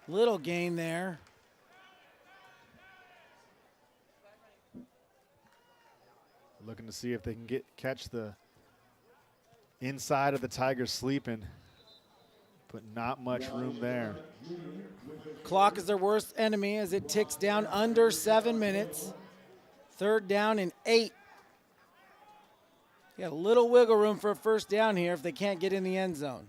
Little gain there. Looking to see if they can catch the inside of the Tigers sleeping, but not much room there. Clock is their worst enemy as it ticks down under 7 minutes. 3rd down and 8. Got a little wiggle room for a first down here if they can't get in the end zone.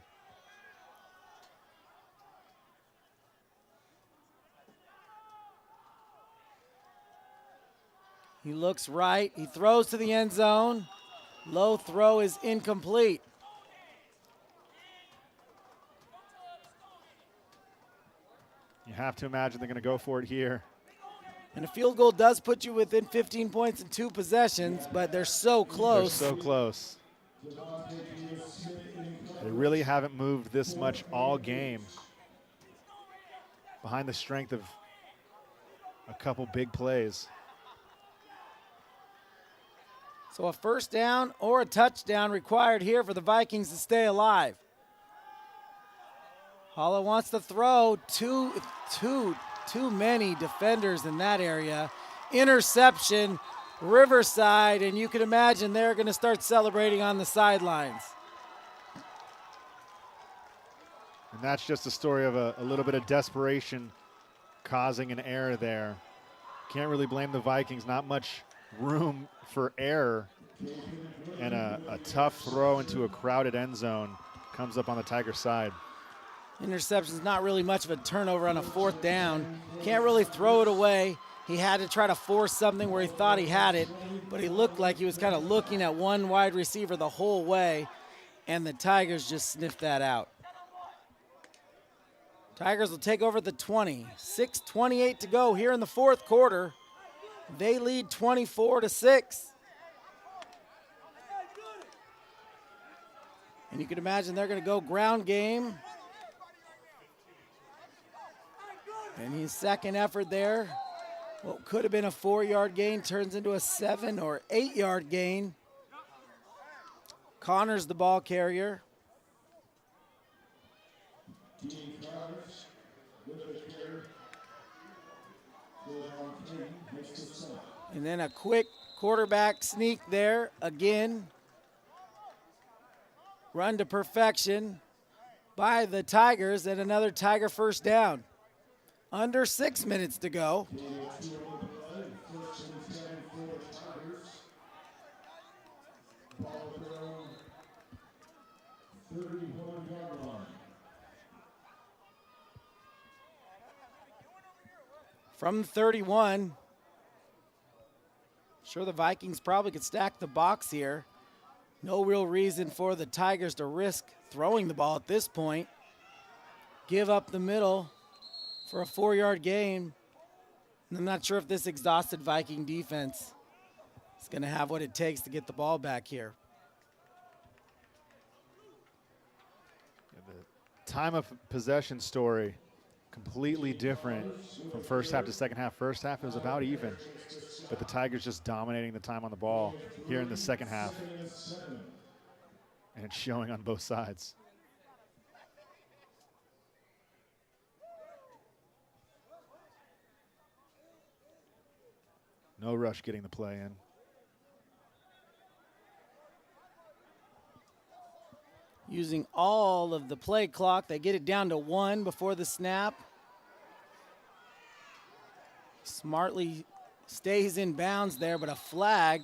He looks right. He throws to the end zone. Low throw is incomplete. You have to imagine they're going to go for it here. And a field goal does put you within 15 points in 2 possessions, but they're so close. They're so close. They really haven't moved this much all game. Behind the strength of a couple big plays. So a first down or a touchdown required here for the Vikings to stay alive. Hala wants to throw. Too many defenders in that area. Interception, Riverside, and you can imagine they're going to start celebrating on the sidelines. And that's just a story of a little bit of desperation causing an error there. Can't really blame the Vikings. Not much room for error. And a tough throw into a crowded end zone comes up on the Tiger side. Interception's not really much of a turnover on a 4th down. Can't really throw it away. He had to try to force something where he thought he had it, but he looked like he was kind of looking at one wide receiver the whole way, and the Tigers just sniffed that out. Tigers will take over at the 20. 6:28 to go here in the 4th quarter. They lead 24-6. And you can imagine they're going to go ground game. And his second effort there, what could have been a 4-yard gain, turns into a 7 or 8-yard gain. Connor's the ball carrier. And then a quick quarterback sneak there again. run to perfection by the Tigers, and another Tiger first down. Under 6 minutes to go. First and 10 for the Tigers. Ball at their own 31-yard line. From 31, sure the Vikings probably could stack the box here. No real reason for the Tigers to risk throwing the ball at this point. Give up the middle for a 4-yard gain. And I'm not sure if this exhausted Viking defense is going to have what it takes to get the ball back here. The time of possession story completely different from first half to second half. First half, it was about even, but the Tigers just dominating the time on the ball here in the second half. And it's showing on both sides. No rush getting the play in. Using all of the play clock, they get it down to 1 before the snap. Smartly stays in bounds there, but a flag.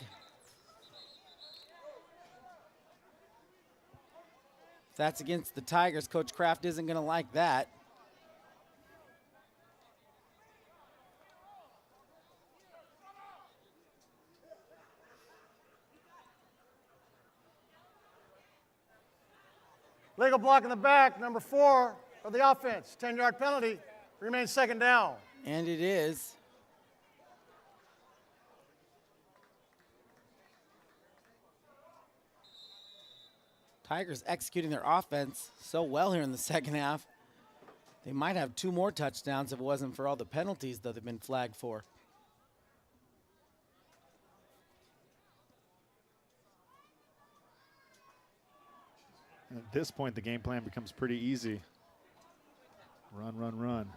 If that's against the Tigers, Coach Kraft isn't going to like that. Legal block in the back, number 4 of the offense. 10-yard penalty. Remains second down. And it is. Tigers executing their offense so well here in the second half. They might have 2 more touchdowns if it wasn't for all the penalties that they've been flagged for. At this point, the game plan becomes pretty easy. Run, run, run.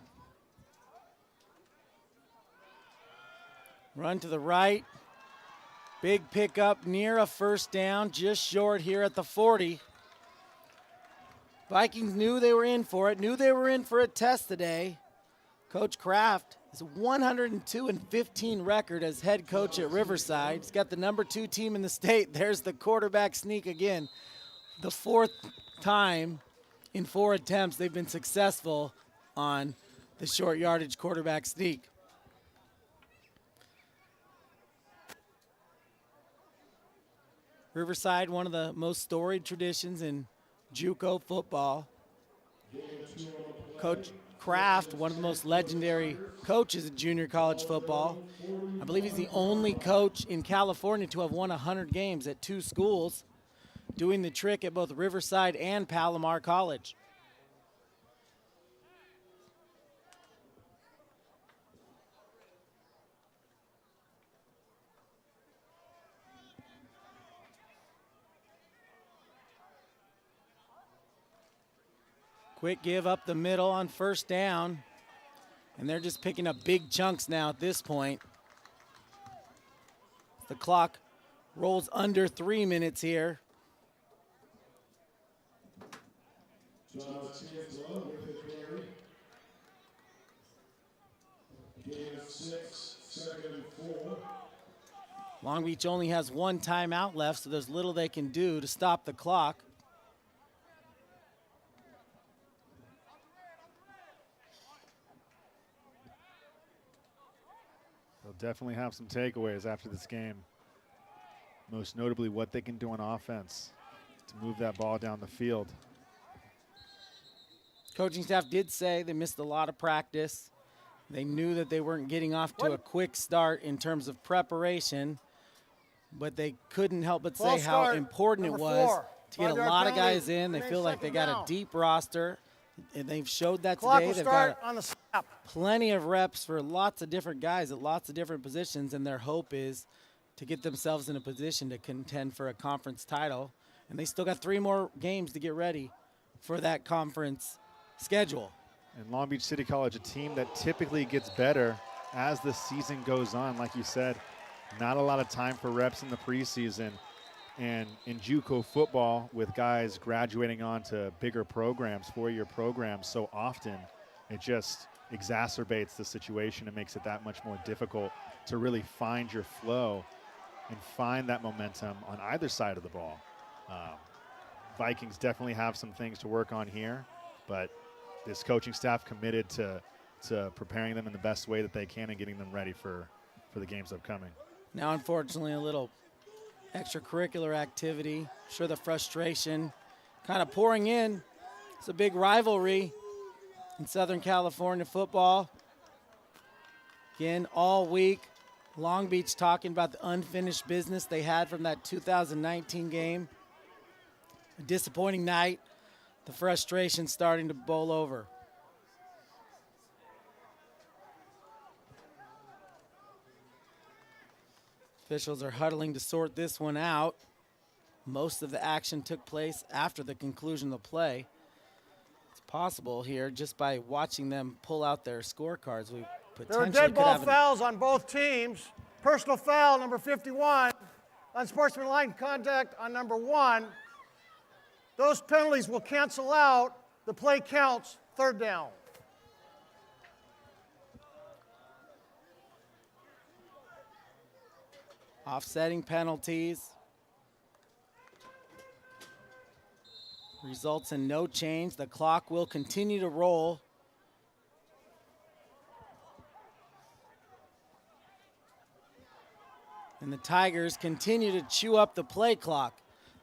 Run to the right. Big pickup near a first down, just short here at the 40. Vikings knew they were in for it, knew they were in for a test today. Coach Kraft is a 102-15 record as head coach at Riverside. He's got the number 2 team in the state. There's the quarterback sneak again. The 4th time in 4 attempts they've been successful on the short yardage quarterback sneak. Riverside, one of the most storied traditions in JUCO football. Coach Kraft, one of the most legendary coaches in junior college football. I believe he's the only coach in California to have won 100 games at 2 schools, doing the trick at both Riverside and Palomar College. Quick give up the middle on first down, and they're just picking up big chunks now at this point. The clock rolls under 3 minutes here. Long Beach only has 1 timeout left, so there's little they can do to stop the clock. They'll definitely have some takeaways after this game. Most notably what they can do on offense to move that ball down the field. Coaching staff did say they missed a lot of practice. They knew that they weren't getting off to a quick start in terms of preparation, but they couldn't help but say how important it was to get a lot of guys in. They feel like they got a deep roster, and they've showed that today. They've got plenty of reps for lots of different guys at lots of different positions, and their hope is to get themselves in a position to contend for a conference title. And they still got 3 more games to get ready for that conference schedule. And Long Beach City College, a team that typically gets better as the season goes on. Like you said, not a lot of time for reps in the preseason. And in JUCO football, with guys graduating on to bigger programs, 4-year programs, so often it just exacerbates the situation and makes it that much more difficult to really find your flow and find that momentum on either side of the ball. Vikings definitely have some things to work on here, but this coaching staff committed to preparing them in the best way that they can and getting them ready for the games upcoming. Now, unfortunately, a little extracurricular activity. I'm sure the frustration kind of pouring in. It's a big rivalry in Southern California football. Again, all week, Long Beach talking about the unfinished business they had from that 2019 game. A disappointing night. The frustration starting to boil over. Officials are huddling to sort this one out. Most of the action took place after the conclusion of the play. It's possible here, just by watching them pull out their scorecards, we There potentially are dead could ball have fouls on both teams. Personal foul, number 51. Unsportsmanlike conduct on number 1. Those penalties will cancel out. The play counts, 3rd down. offsetting penalties. Results in no change. The clock will continue to roll. And the Tigers continue to chew up the play clock.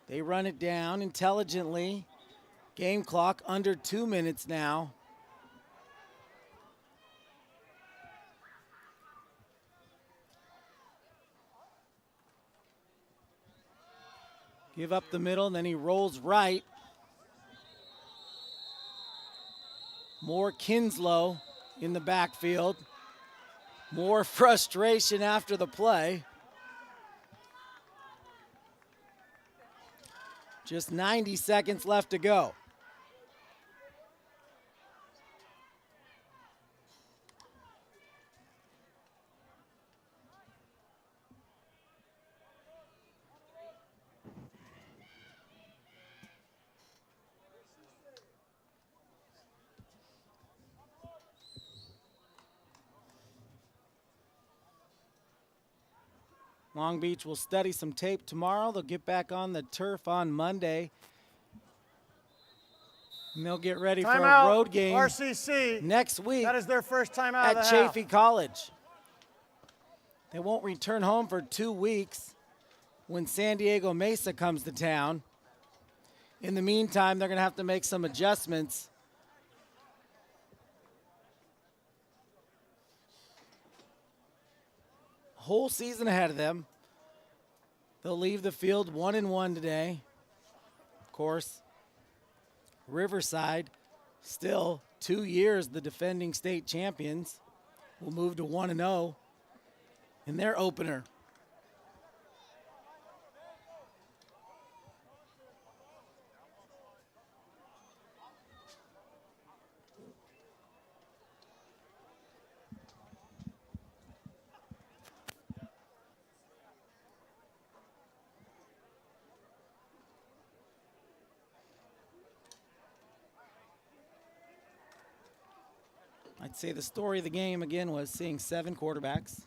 They run it down intelligently. Game clock under 2 minutes now. Give up the middle, and then he rolls right. More Kinslow in the backfield. More frustration after the play. Just 90 seconds left to go. Long Beach will study some tape tomorrow. They'll get back on the turf on Monday. And they'll get ready for a road game RCC next week. That is their first time out at of the half. Chaffey College. They won't return home for 2 weeks when San Diego Mesa comes to town. In the meantime, they're going to have to make some adjustments. Whole season ahead of them. They'll leave the field 1-1 today. Of course, Riverside, still 2 years the defending state champions, will move to 1-0 in their opener. I'd say the story of the game, again, was seeing 7 quarterbacks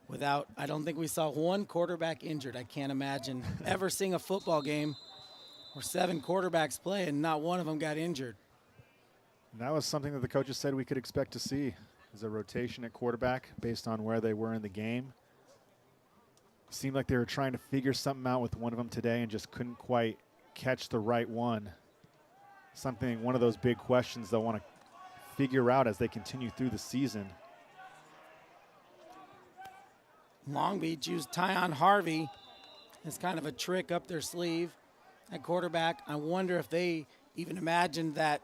without, I don't think we saw one quarterback injured. I can't imagine ever seeing a football game where 7 quarterbacks play and not one of them got injured. And that was something that the coaches said we could expect to see, is a rotation at quarterback based on where they were in the game. It seemed like they were trying to figure something out with one of them today and just couldn't quite catch the right one. One of those big questions they'll want to figure out as they continue through the season. Long Beach used Tyon Harvey as kind of a trick up their sleeve at quarterback. I wonder if they even imagined that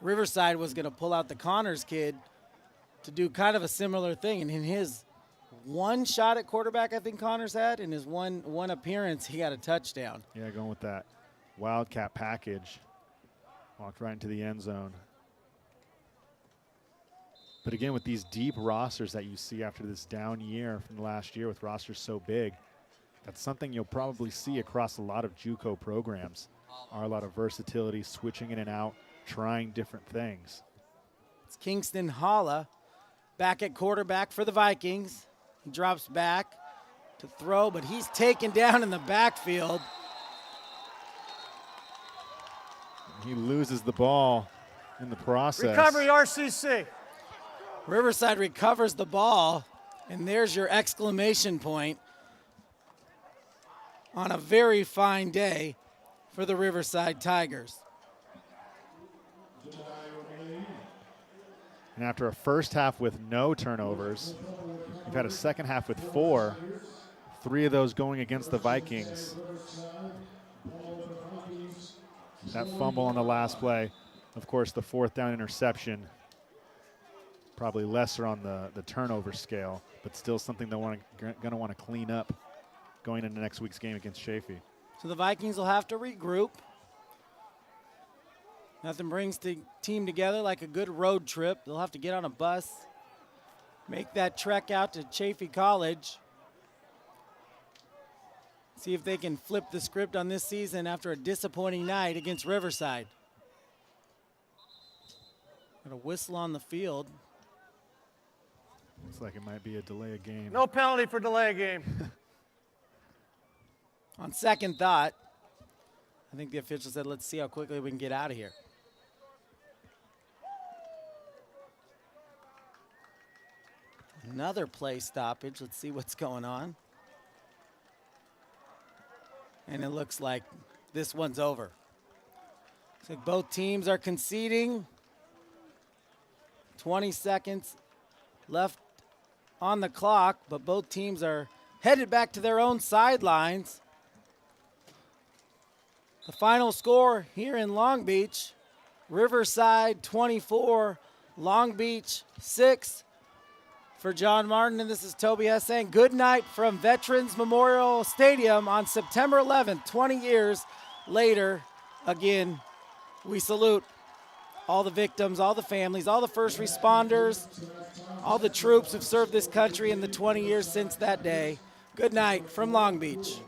Riverside was going to pull out the Connors kid to do kind of a similar thing. And in his one shot at quarterback, I think Connors had, in his one appearance, he got a touchdown. Yeah, going with that Wildcat package. Walked right into the end zone. But again, with these deep rosters that you see after this down year from last year with rosters so big, That's something you'll probably see across a lot of JUCO programs. Are a lot of versatility, switching in and out, trying different things. It's Kingston Holla back at quarterback for the Vikings. He drops back to throw, but he's taken down in the backfield. He loses the ball in the process. Recovery RCC. Riverside recovers the ball, and there's your exclamation point on a very fine day for the Riverside Tigers. And after a first half with no turnovers, we've had a second half with 4. 3 of those going against the Vikings. That fumble on the last play. Of course, the 4th down interception. Probably lesser on the turnover scale, but still something they're going to want to clean up going into next week's game against Chaffee. So the Vikings will have to regroup. Nothing brings the team together like a good road trip. They'll have to get on a bus, make that trek out to Chaffee College, see if they can flip the script on this season after a disappointing night against Riverside. Got a whistle on the field. Looks like it might be a delay of game. No penalty for delay of game. On second thought, I think the official said, let's see how quickly we can get out of here. Another play stoppage. Let's see what's going on. And it looks like this one's over. Looks like both teams are conceding. 20 seconds left on the clock, but both teams are headed back to their own sidelines. The final score here in Long Beach, Riverside 24, Long Beach 6. For John Martin, and this is Toby Hess saying good night from Veterans Memorial Stadium on September 11th, 20 years later. Again, we salute all the victims, all the families, all the first responders, all the troops who've served this country in the 20 years since that day. Good night from Long Beach.